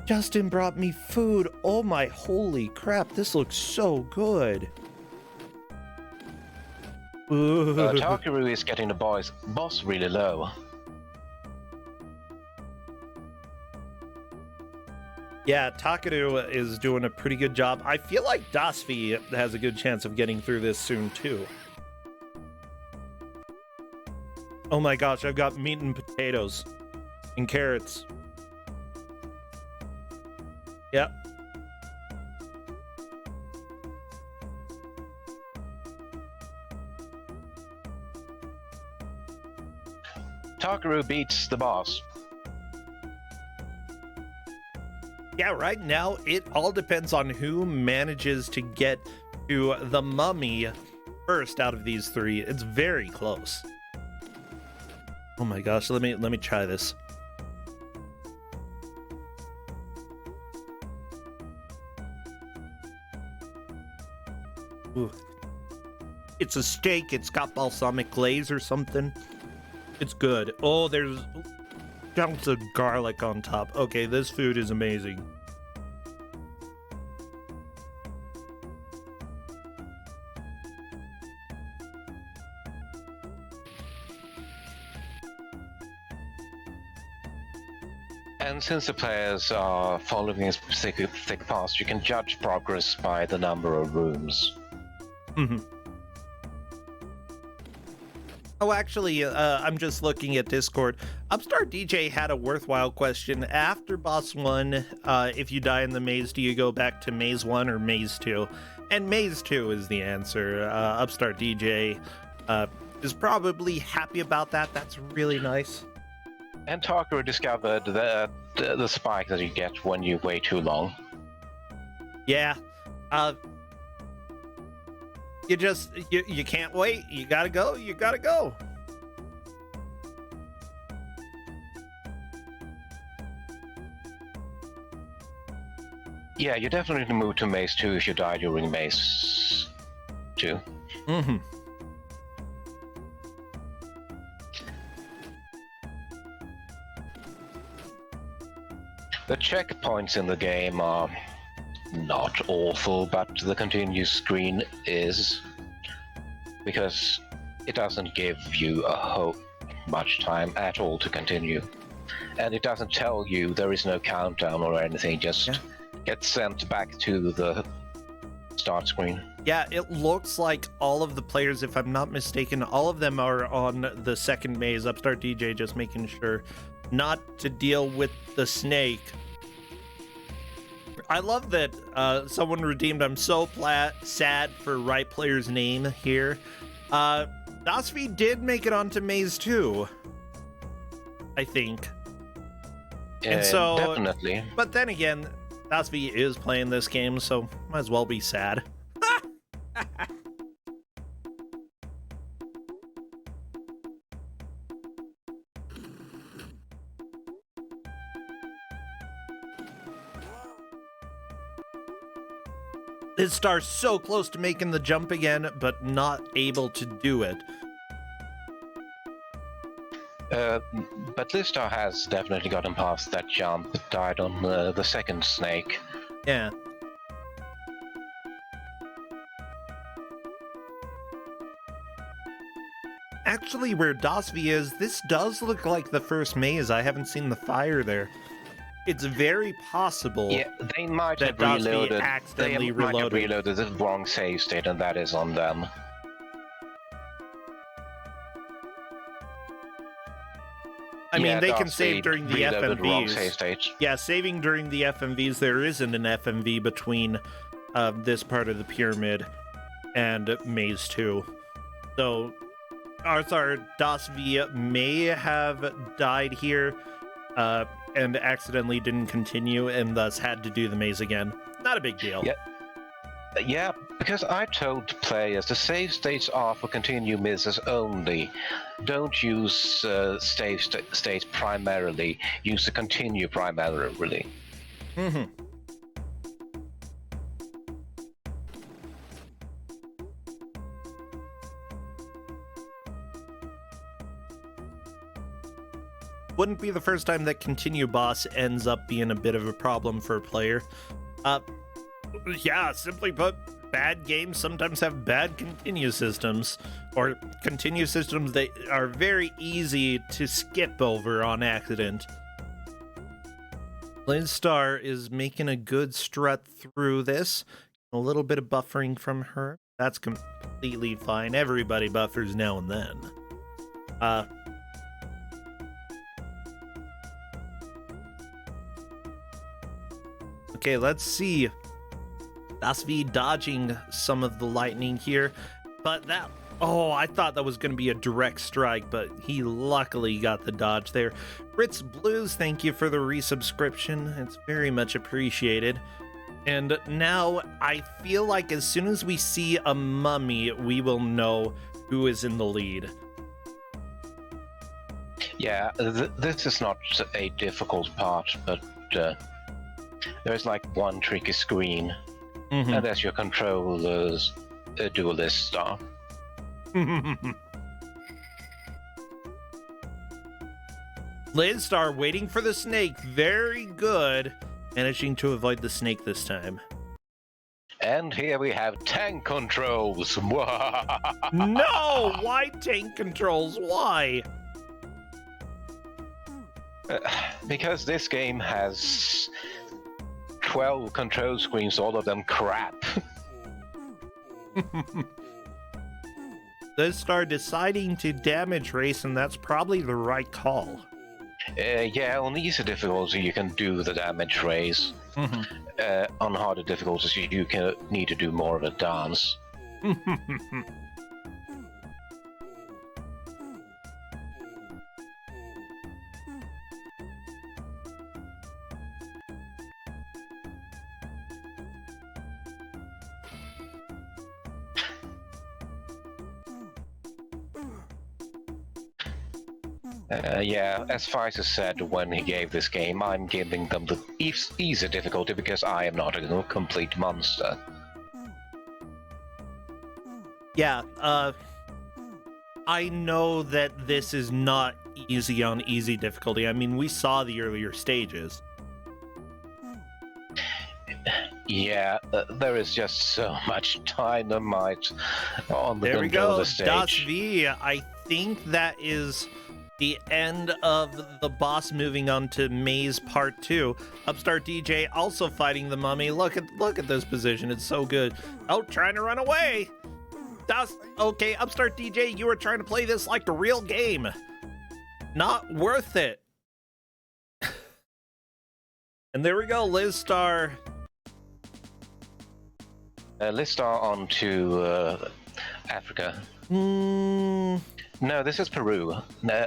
Speaker 1: Justin brought me food. Oh my holy crap, this looks so good.
Speaker 2: Takaru is getting the boss really low.
Speaker 1: Yeah, Takaru is doing a pretty good job. I feel like Dasvi has a good chance of getting through this soon too. Oh my gosh, I've got meat and potatoes and carrots. Yep.
Speaker 2: Takaru beats the boss.
Speaker 1: Yeah, right now it all depends on who manages to get to the mummy first out of these three. It's very close. Oh my gosh, let me try this. Ooh. It's a steak. It's got balsamic glaze or something. It's good. Oh, there's chunks of garlic on top. Okay, this food is amazing.
Speaker 2: And since the players are following a specific path, you can judge progress by the number of rooms.
Speaker 1: Mm-hmm. Oh, actually, I'm just looking at Discord. Upstart DJ had a worthwhile question. After boss 1, if you die in the maze, do you go back to maze 1 or maze 2? And maze 2 is the answer. Upstart DJ is probably happy about that. That's really nice.
Speaker 2: And Tarkor discovered the spike that you get when you wait too long.
Speaker 1: Yeah. You can't wait. You gotta go. You gotta go.
Speaker 2: Yeah, you definitely move to maze 2 if you die during maze 2.
Speaker 1: Mm-hmm.
Speaker 2: The checkpoints in the game are not awful, but the continue screen is, because it doesn't give you a whole much time at all to continue, and it doesn't tell you there is no countdown or anything. Just get sent back to the start screen.
Speaker 1: Yeah, it looks like all of the players, if I'm not mistaken, all of them are on the second maze. Upstart DJ just making sure not to deal with the snake. I love that someone redeemed I'm so sad for right player's name here. Dasvi did make it onto maze 2, I think. And so
Speaker 2: definitely.
Speaker 1: But then again, Dasvi is playing this game, so might as well be sad. His star's so close to making the jump again, but not able to do it.
Speaker 2: But this star has definitely gotten past that jump. It died on the second snake.
Speaker 1: Yeah. Actually, where Dasvi is, this does look like the first maze. I haven't seen the fire there. It's very possible.
Speaker 2: Yeah, they might have
Speaker 1: Dasvi
Speaker 2: reloaded.
Speaker 1: accidentally
Speaker 2: Might have
Speaker 1: reloaded.
Speaker 2: reloaded the wrong save state, and that is on them.
Speaker 1: I mean, they can
Speaker 2: Dasvi
Speaker 1: save during the
Speaker 2: reloaded wrong
Speaker 1: FMVs.
Speaker 2: save state.
Speaker 1: Yeah, saving during the FMVs. There isn't an FMV between this part of the pyramid and Maze 2. So, Arthur Dasvi may have died here and accidentally didn't continue and thus had to do the maze again. Not a big deal.
Speaker 2: Yeah. Yeah, because I told players the save states are for continue mazes only. Don't use save states primarily. Use the continue primarily.
Speaker 1: Mm-hmm. Wouldn't be the first time that continue boss ends up being a bit of a problem for a player. Yeah, simply put, bad games sometimes have bad continue systems, or continue systems that are very easy to skip over on accident. Liz Star is making a good strut through this. A little bit of buffering from her. That's completely fine. Everybody buffers now and then. Okay, let's see. Dasvi dodging some of the lightning here, but that... Oh, I thought that was going to be a direct strike, but he luckily got the dodge there. Fritz Blues, thank you for the resubscription. It's very much appreciated. And now I feel like as soon as we see a mummy, we will know who is in the lead.
Speaker 2: Yeah, this is not a difficult part, but there's like one tricky screen, and there's your controllers. Duelist Star.
Speaker 1: Liz Star waiting for the snake. Very good. Managing to avoid the snake this time.
Speaker 2: And here we have tank controls.
Speaker 1: No! Why tank controls? Why?
Speaker 2: Because this game has 12 control screens, all of them crap.
Speaker 1: Liz Star deciding to damage race, and that's probably the right call.
Speaker 2: Yeah, on easy difficulty you can do the damage raise. On harder difficulties you can need to do more of a dance. Yeah, as Pfizer said when he gave this game, I'm giving them the easy difficulty because I am not a complete monster.
Speaker 1: Yeah, I know that this is not easy on easy difficulty. I mean, we saw the earlier stages.
Speaker 2: Yeah, there is just so much dynamite on the
Speaker 1: There we go,
Speaker 2: controller stage.
Speaker 1: Das V. I think that is the end of the boss. Moving on to Maze Part 2. Upstart DJ also fighting the mummy. Look at this position. It's so good. Oh, trying to run away. Okay, Upstart DJ, you were trying to play this like a real game. Not worth it. And there we go, Liz Star.
Speaker 2: Let's start on to Africa. No, this is Peru. No,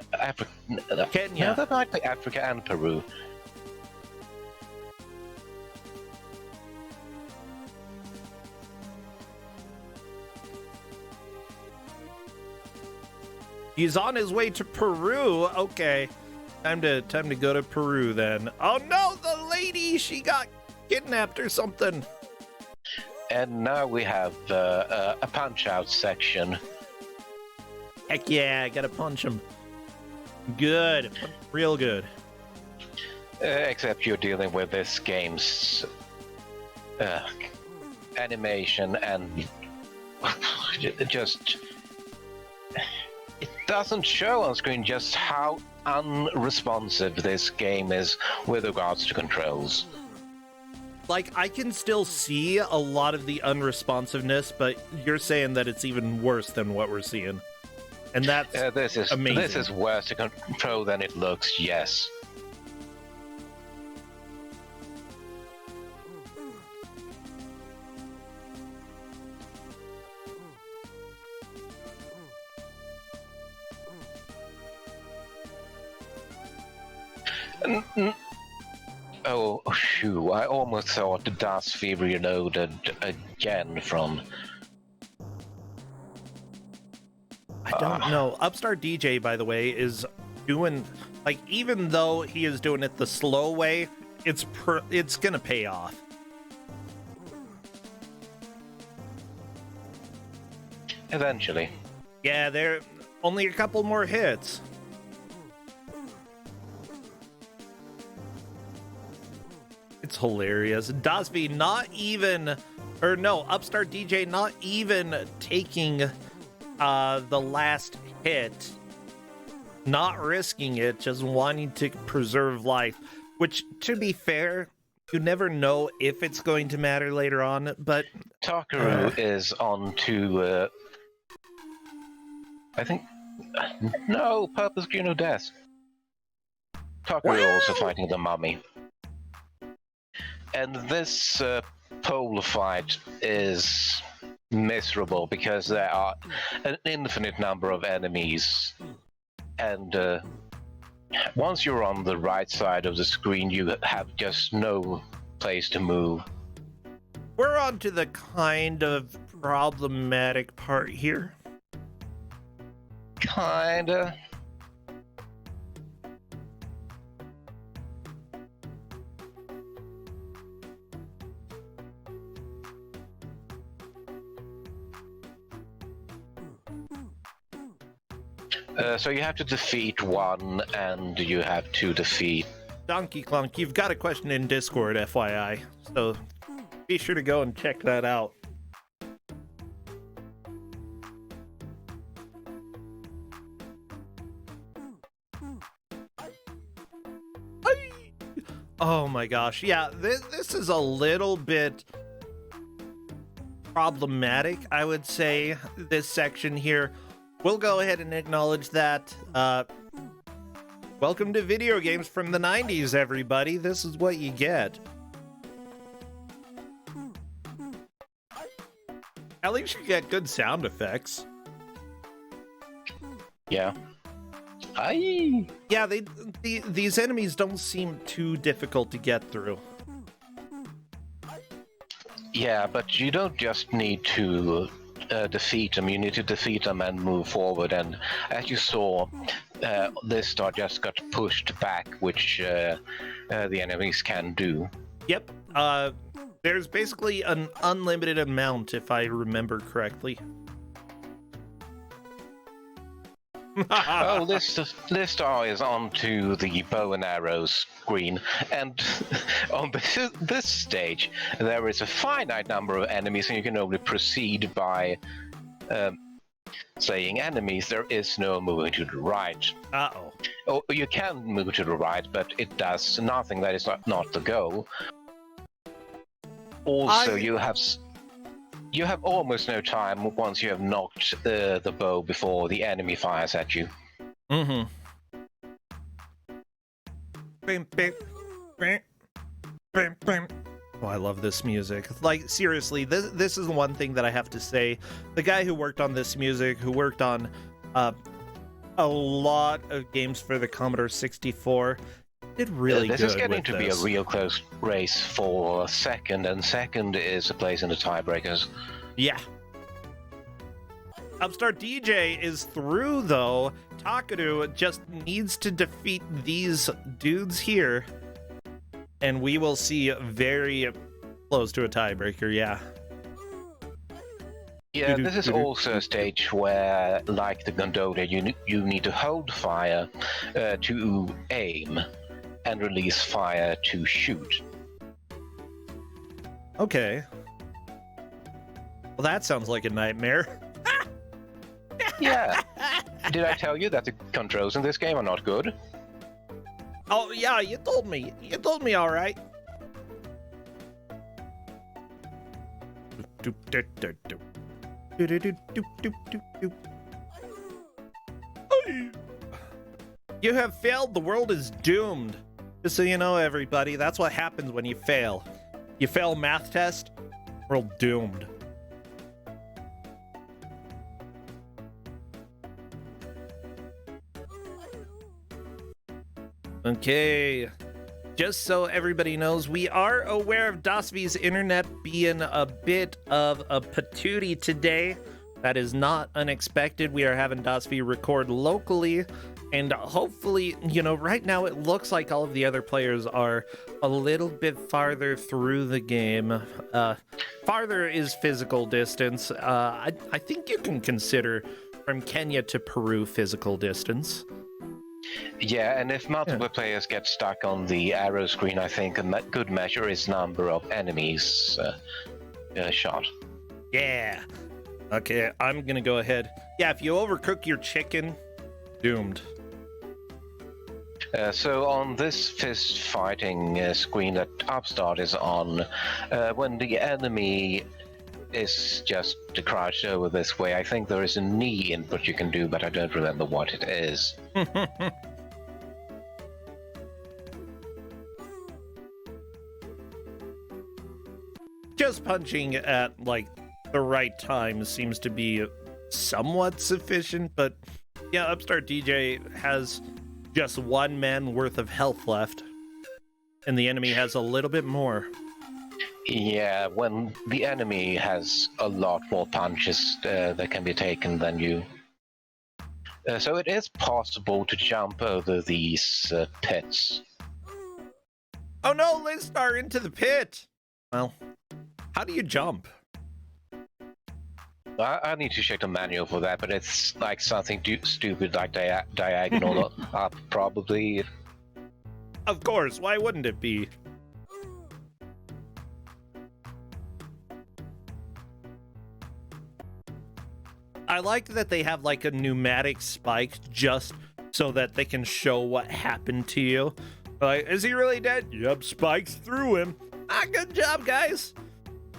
Speaker 1: Kenya.
Speaker 2: No, that might be Africa and Peru.
Speaker 1: He's on his way to Peru. Okay, time to go to Peru then. Oh no, the lady, she got kidnapped or something.
Speaker 2: And now we have a punch-out section.
Speaker 1: Heck yeah, gotta punch him. Good, real good.
Speaker 2: Except you're dealing with this game's animation and just... It doesn't show on screen just how unresponsive this game is with regards to controls.
Speaker 1: Like, I can still see a lot of the unresponsiveness, but you're saying that it's even worse than what we're seeing. And that's amazing.
Speaker 2: This is worse to control than it looks, yes. Oh, shoo, I almost thought the Das V reloaded again from...
Speaker 1: I don't know. Upstart DJ, by the way, is doing, like, even though he is doing it the slow way, it's gonna pay off.
Speaker 2: Eventually.
Speaker 1: Yeah, there only a couple more hits. It's hilarious. Dasby not even, or no, Upstart DJ not even taking the last hit, not risking it, just wanting to preserve life, which, to be fair, you never know if it's going to matter later on, but...
Speaker 2: Takaru is on to, I think... No, Purpose Juno Death. Takaru also fighting the mummy. And this pole fight is miserable because there are an infinite number of enemies, and once you're on the right side of the screen you have just no place to move.
Speaker 1: We're on to the kind of problematic part here.
Speaker 2: Kinda. So you have to defeat one, and you have to defeat.
Speaker 1: Donkey Clunk, you've got a question in Discord, FYI. So be sure to go and check that out. Oh my gosh. Yeah, this is a little bit problematic, I would say, this section here. We'll go ahead and acknowledge that. Welcome to video games from the 90s, everybody. This is what you get. At least you get good sound effects.
Speaker 2: Yeah. Aye.
Speaker 1: Yeah, these enemies don't seem too difficult to get through.
Speaker 2: Yeah, but you don't just need to defeat them. You need to defeat them and move forward. And as you saw, this star just got pushed back, which the enemies can do.
Speaker 1: Yep. There's basically an unlimited amount, if I remember correctly.
Speaker 2: Oh, this star is onto the bow and arrow screen, and on this stage there is a finite number of enemies, and you can only proceed by saying enemies. There is no moving to the right.
Speaker 1: Uh-oh.
Speaker 2: Oh, you can move to the right, but it does nothing. That is not the goal. Also, you have almost no time once you have knocked the bow before the enemy fires at you.
Speaker 1: Mm-hmm. Bam, bam, bam, bam, bam. Oh, I love this music. Like, seriously, this is one thing that I have to say. The guy who worked on this music, who worked on a lot of games for the Commodore 64, did really good.
Speaker 2: This is getting
Speaker 1: with
Speaker 2: to be a real close race for second, and second is a place in the tiebreakers.
Speaker 1: Yeah. Upstart DJ is through, though. Takaru just needs to defeat these dudes here, and we will see very close to a tiebreaker, yeah.
Speaker 2: Yeah, this is also a stage where, like the gondola, you need to hold fire to aim, and release fire to shoot.
Speaker 1: Okay. Well, that sounds like a nightmare.
Speaker 2: Yeah. Did I tell you that the controls in this game are not good?
Speaker 1: Oh, yeah, you told me. You told me, all right. You have failed. The world is doomed. Just so you know, everybody, that's what happens when you fail. You fail a math test, world doomed. Okay, just so everybody knows, we are aware of Dasvi's internet being a bit of a patootie today. That is not unexpected. We are having Dasvi record locally, and hopefully, you know, right now it looks like all of the other players are a little bit farther through the game. Farther is physical distance. I think you can consider from Kenya to Peru physical distance.
Speaker 2: Yeah, and if multiple players get stuck on the arrow screen, I think a good measure is number of enemies shot.
Speaker 1: Yeah. Okay, I'm gonna go ahead. Yeah, if you overcook your chicken, doomed.
Speaker 2: So on this fist fighting screen that Upstart is on, when the enemy is just crouched over this way, I think there is a knee input you can do, but I don't remember what it is.
Speaker 1: Just punching at, like, the right time seems to be somewhat sufficient, but yeah, Upstart DJ has just one man worth of health left, and the enemy has a little bit more.
Speaker 2: Yeah, when the enemy has a lot more punches that can be taken than you. So it is possible to jump over these pits.
Speaker 1: Oh no, Lizstar into the pit! Well, how do you jump?
Speaker 2: I need to check the manual for that, but it's like something stupid like diagonal up, probably.
Speaker 1: Of course, why wouldn't it be? I like that they have like a pneumatic spike just so that they can show what happened to you. Like, is he really dead? Yep, spikes through him. Ah, good job, guys.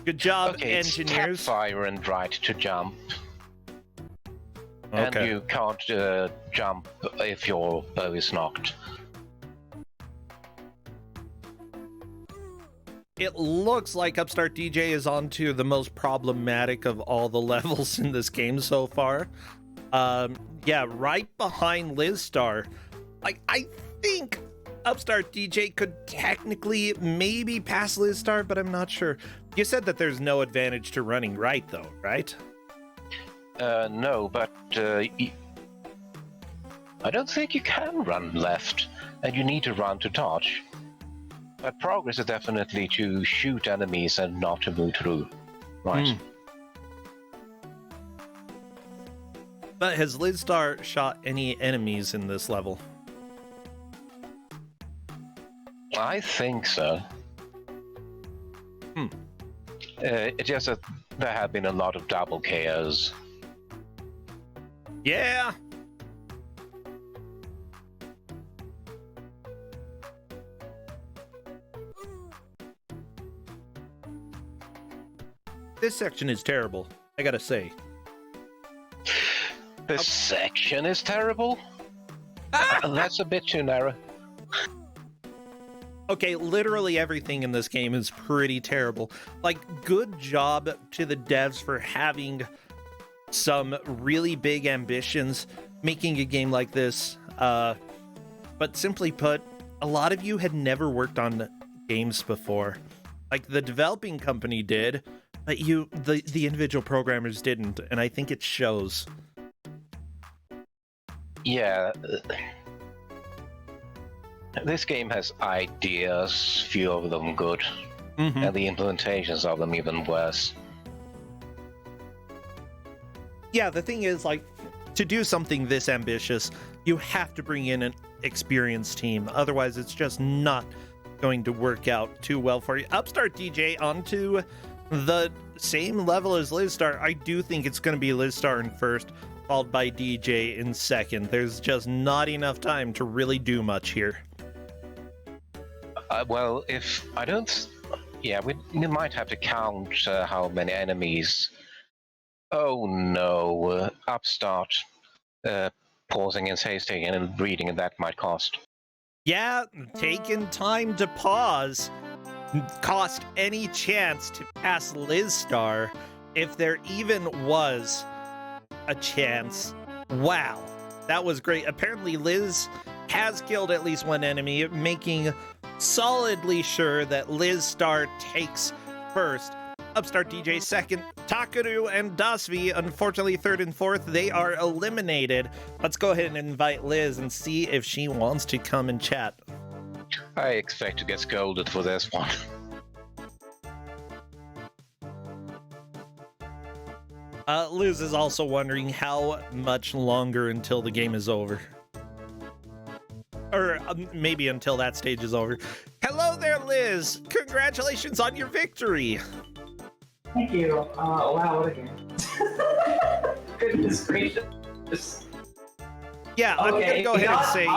Speaker 1: Good job,
Speaker 2: Okay, it's
Speaker 1: engineers.
Speaker 2: fire and right to jump.
Speaker 1: Okay.
Speaker 2: And you can't jump if your bow is knocked.
Speaker 1: It looks like Upstart DJ is onto the most problematic of all the levels in this game so far. Yeah, right behind Liz Star. Like, I think Upstart DJ could technically maybe pass Liz Star, but I'm not sure. You said that there's no advantage to running right, though, right?
Speaker 2: No, but I don't think you can run left, and you need to run to dodge. But progress is definitely to shoot enemies and not to move through. Right.
Speaker 1: But has Liz Star shot any enemies in this level?
Speaker 2: I think so. It's just that there have been a lot of double KOs.
Speaker 1: Yeah. This section is terrible, I gotta say.
Speaker 2: This section is terrible. That's a bit too narrow.
Speaker 1: Okay, literally everything in this game is pretty terrible. Like, good job to the devs for having some really big ambitions, making a game like this. But simply put, a lot of you had never worked on games before. Like, the developing company did, but the individual programmers didn't, and I think it shows.
Speaker 2: Yeah. This game has ideas, few of them good, and the implementations of them even worse.
Speaker 1: Yeah, the thing is, like, to do something this ambitious, you have to bring in an experienced team. Otherwise, it's just not going to work out too well for you. Upstart DJ onto the same level as Liz Star. I do think it's going to be Liz Star in first, followed by DJ in second. There's just not enough time to really do much here.
Speaker 2: Well, if I don't... Yeah, we might have to count how many enemies... Oh no, Upstart pausing and taking and reading, and that might cost.
Speaker 1: Yeah, taking time to pause cost any chance to pass Liz Star, if there even was a chance. Wow, that was great. Apparently Liz has killed at least one enemy, making solidly sure that Liz Star takes first. Upstart DJ second, Takaru and Dasvi, unfortunately third and fourth, they are eliminated. Let's go ahead and invite Liz and see if she wants to come and chat.
Speaker 2: I expect to get scolded for this one.
Speaker 1: Liz is also wondering how much longer until the game is over. Or maybe until that stage is over. Hello there, Liz! Congratulations on your victory!
Speaker 3: Thank you. Wow, what a game. Goodness gracious.
Speaker 1: Yeah, I'm gonna go ahead and say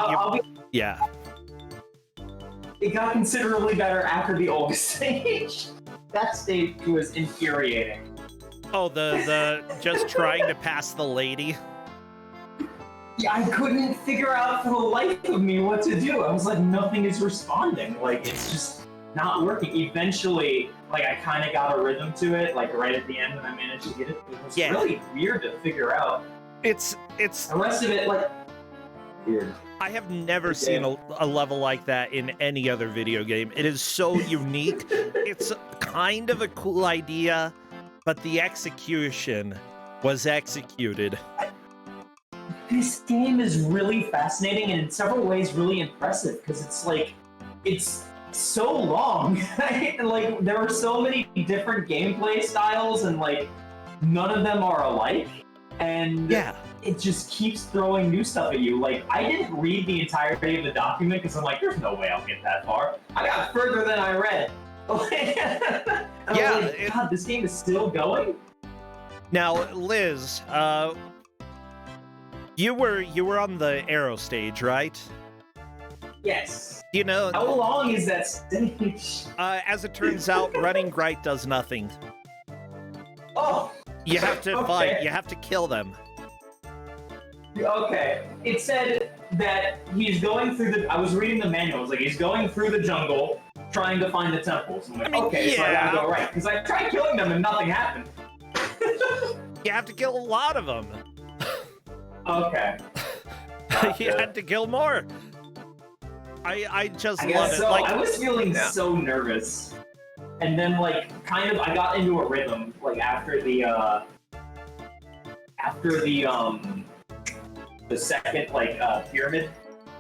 Speaker 1: yeah.
Speaker 3: It got considerably better after the old stage. That stage was infuriating.
Speaker 1: Oh, the just trying to pass the lady.
Speaker 3: Yeah, I couldn't figure out for the life of me what to do. I was like, nothing is responding. Like, it's just not working. Eventually, like, I kind of got a rhythm to it, like, right at the end when I managed to get it. It was really weird to figure out.
Speaker 1: It's...
Speaker 3: The rest of it, like, weird.
Speaker 1: I have never seen a level like that in any other video game. It is so unique. It's kind of a cool idea, but the execution was executed.
Speaker 3: This game is really fascinating and in several ways really impressive because it's like, it's so long. Like, there are so many different gameplay styles and like none of them are alike, and
Speaker 1: Yeah.
Speaker 3: it just keeps throwing new stuff at you. Like, I didn't read the entirety of the document because I'm like, there's no way I'll get that far. I got further than I read.
Speaker 1: Yeah,
Speaker 3: like, God, this game is still going?
Speaker 1: Now, Liz, you were on the arrow stage, right?
Speaker 3: Yes.
Speaker 1: You know,
Speaker 3: How long is that stage?
Speaker 1: as it turns out, running right does nothing.
Speaker 3: Oh.
Speaker 1: You have to
Speaker 3: Okay.
Speaker 1: fight. You have to kill them.
Speaker 3: Okay. It said that he's going through the. I was reading the manual. It was like he's going through the jungle trying to find the temples. I'm like,
Speaker 1: I mean,
Speaker 3: okay, so I
Speaker 1: yeah.
Speaker 3: gotta go right. Because I tried killing them and nothing happened.
Speaker 1: You have to kill a lot of them.
Speaker 3: Okay.
Speaker 1: You had to kill more. I just
Speaker 3: I
Speaker 1: love
Speaker 3: guess
Speaker 1: it.
Speaker 3: so.
Speaker 1: Like,
Speaker 3: I was feeling
Speaker 1: Yeah.
Speaker 3: so nervous. And then, like, kind of, I got into a rhythm, like, after the second, like, pyramid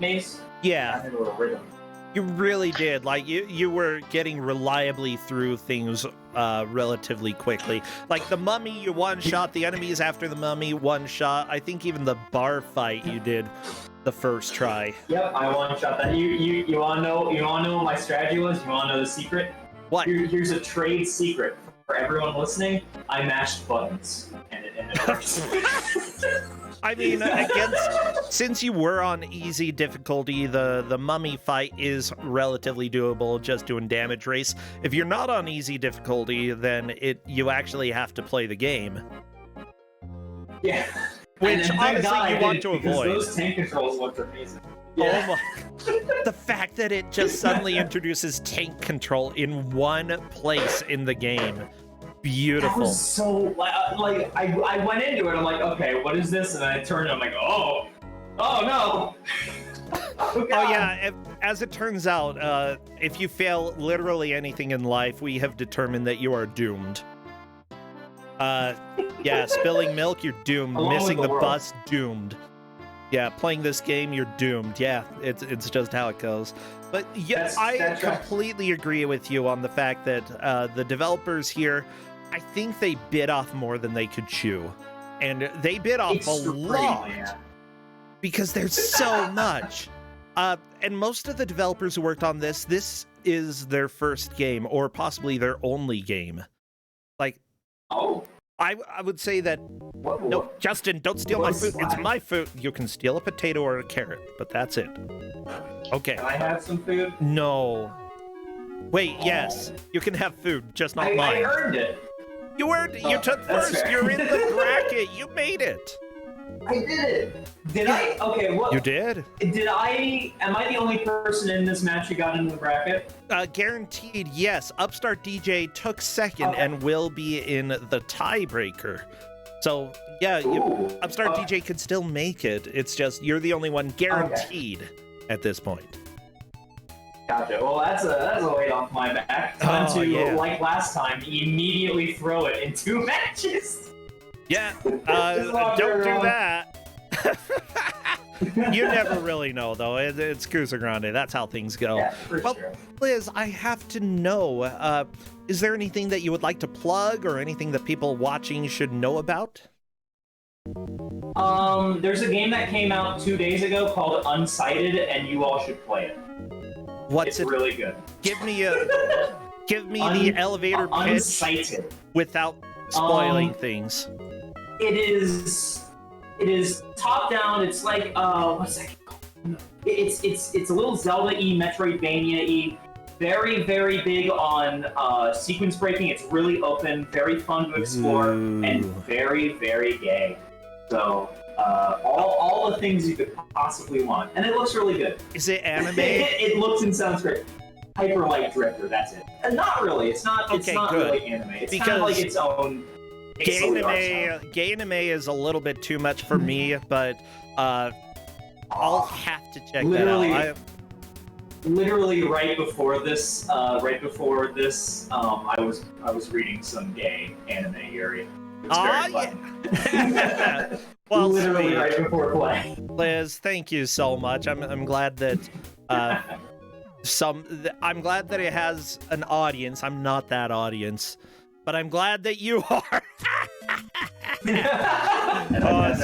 Speaker 3: maze. I
Speaker 1: yeah,
Speaker 3: got into a rhythm.
Speaker 1: you really did. Like, you were getting reliably through things relatively quickly. Like the mummy, you one-shot the enemies after the mummy, one-shot. I think even the bar fight you did the first try.
Speaker 3: Yep, I one-shot that. You wanna know what my strategy was? You wanna know the secret?
Speaker 1: What?
Speaker 3: Here's a trade secret for everyone listening. I mashed buttons, and it works.
Speaker 1: I mean, since you were on easy difficulty, the mummy fight is relatively doable, just doing damage race. If you're not on easy difficulty, then you actually have to play the game.
Speaker 3: Yeah.
Speaker 1: Which,
Speaker 3: And thank
Speaker 1: honestly,
Speaker 3: God
Speaker 1: you
Speaker 3: I
Speaker 1: want
Speaker 3: did,
Speaker 1: to
Speaker 3: because
Speaker 1: avoid.
Speaker 3: Those tank controls looked amazing.
Speaker 1: Oh
Speaker 3: Yeah.
Speaker 1: my. The fact that it just suddenly introduces tank control in one place in the game.
Speaker 3: That
Speaker 1: Beautiful.
Speaker 3: was so like I went into it. I'm like, okay, what is this? And then I turned. I'm like, oh no.
Speaker 1: Oh yeah, as it turns out, if you fail literally anything in life, we have determined that you are doomed. Yeah, spilling milk, you're doomed.
Speaker 3: Along with
Speaker 1: Missing
Speaker 3: the
Speaker 1: the
Speaker 3: world.
Speaker 1: bus, doomed. Yeah, playing this game, you're doomed. Yeah, it's just how it goes. But yeah, I
Speaker 3: That's right.
Speaker 1: completely agree with you on the fact that the developers here, I think they bit off more than they could chew. And they bit off a
Speaker 3: Extremely,
Speaker 1: lot.
Speaker 3: yeah.
Speaker 1: Because there's so much. And most of the developers who worked on this is their first game, or possibly their only game. Like,
Speaker 3: Oh.
Speaker 1: I would say that,
Speaker 3: What?
Speaker 1: no, Justin, don't steal my
Speaker 3: What's
Speaker 1: food. It's
Speaker 3: that?
Speaker 1: my food. You can steal a potato or a carrot, but that's it. Okay.
Speaker 3: Can I have some food?
Speaker 1: No. Wait, yes. You can have food, just not
Speaker 3: I
Speaker 1: mine.
Speaker 3: earned it.
Speaker 1: You earned it. You
Speaker 3: Oh,
Speaker 1: took
Speaker 3: that's
Speaker 1: first.
Speaker 3: fair.
Speaker 1: You're in the bracket. You made it.
Speaker 3: I did it. Did I? Okay. What?
Speaker 1: You did?
Speaker 3: Did I? Am I the only person in this match who got into the bracket?
Speaker 1: Guaranteed, yes. Upstart DJ took second
Speaker 3: Okay.
Speaker 1: and will be in the tiebreaker. So, yeah,
Speaker 3: Ooh.
Speaker 1: Upstart
Speaker 3: Okay.
Speaker 1: DJ could still make it. It's just you're the only one guaranteed at this point.
Speaker 3: Gotcha. Well, that's a weight off my back. Time
Speaker 1: Oh,
Speaker 3: to,
Speaker 1: yeah.
Speaker 3: like last time, immediately throw it in 2 matches.
Speaker 1: Yeah,
Speaker 3: Just walk
Speaker 1: don't do
Speaker 3: around.
Speaker 1: that. You never really know, though. It's Kuso6rande. That's how things go.
Speaker 3: Yeah, for
Speaker 1: Well,
Speaker 3: sure.
Speaker 1: Liz, I have to know, is there anything that you would like to plug or anything that people watching should know about?
Speaker 3: There's a game that came out 2 days ago called Unsighted, and you all should play it.
Speaker 1: What's
Speaker 3: It's
Speaker 1: it?
Speaker 3: really good.
Speaker 1: Give me the elevator pitch
Speaker 3: Unsighted.
Speaker 1: without spoiling things.
Speaker 3: It is top down. It's like what's that called? It's a little Zelda-y, Metroidvania-y. Very, very big on sequence breaking. It's really open, very fun to explore, and
Speaker 1: Ooh.
Speaker 3: very, very gay. So all the things you could possibly want, and it looks really good.
Speaker 1: Is it anime?
Speaker 3: It looks and sounds great. Hyper Light Drifter, that's it. And not really. It's not. It's
Speaker 1: Okay,
Speaker 3: not
Speaker 1: good.
Speaker 3: really anime. It's kind
Speaker 1: Because
Speaker 3: of like its own.
Speaker 1: Gay
Speaker 3: pixely art style.
Speaker 1: anime is a little bit too much for me, but I'll have to check
Speaker 3: Literally.
Speaker 1: that out.
Speaker 3: Literally right before this, I was reading some gay anime, Yuri. It was very fun.
Speaker 1: Yeah. Well,
Speaker 3: Literally
Speaker 1: sweet.
Speaker 3: right before play.
Speaker 1: Liz, thank you so much. I'm glad that I'm glad that it has an audience. I'm not that audience, but I'm glad that you are.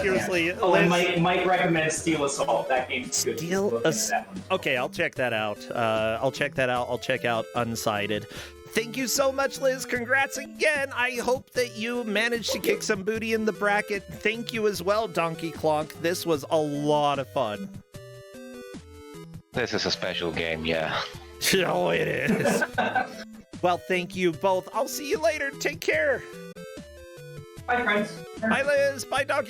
Speaker 1: Seriously.
Speaker 3: Oh, and
Speaker 1: Liz,
Speaker 3: Mike recommends Steel Assault. That game's good.
Speaker 1: Steel
Speaker 3: Look into
Speaker 1: Ass-
Speaker 3: that one.
Speaker 1: Okay, I'll check that out. I'll check out Unsighted. Thank you so much, Liz. Congrats again. I hope that you managed to kick some booty in the bracket. Thank you as well, Donkey Clonk. This was a lot of fun.
Speaker 2: This is a special game, yeah.
Speaker 1: Oh, it is. Well, thank you both. I'll see you later. Take care.
Speaker 3: Bye, friends.
Speaker 1: Bye, Liz. Bye, Donkey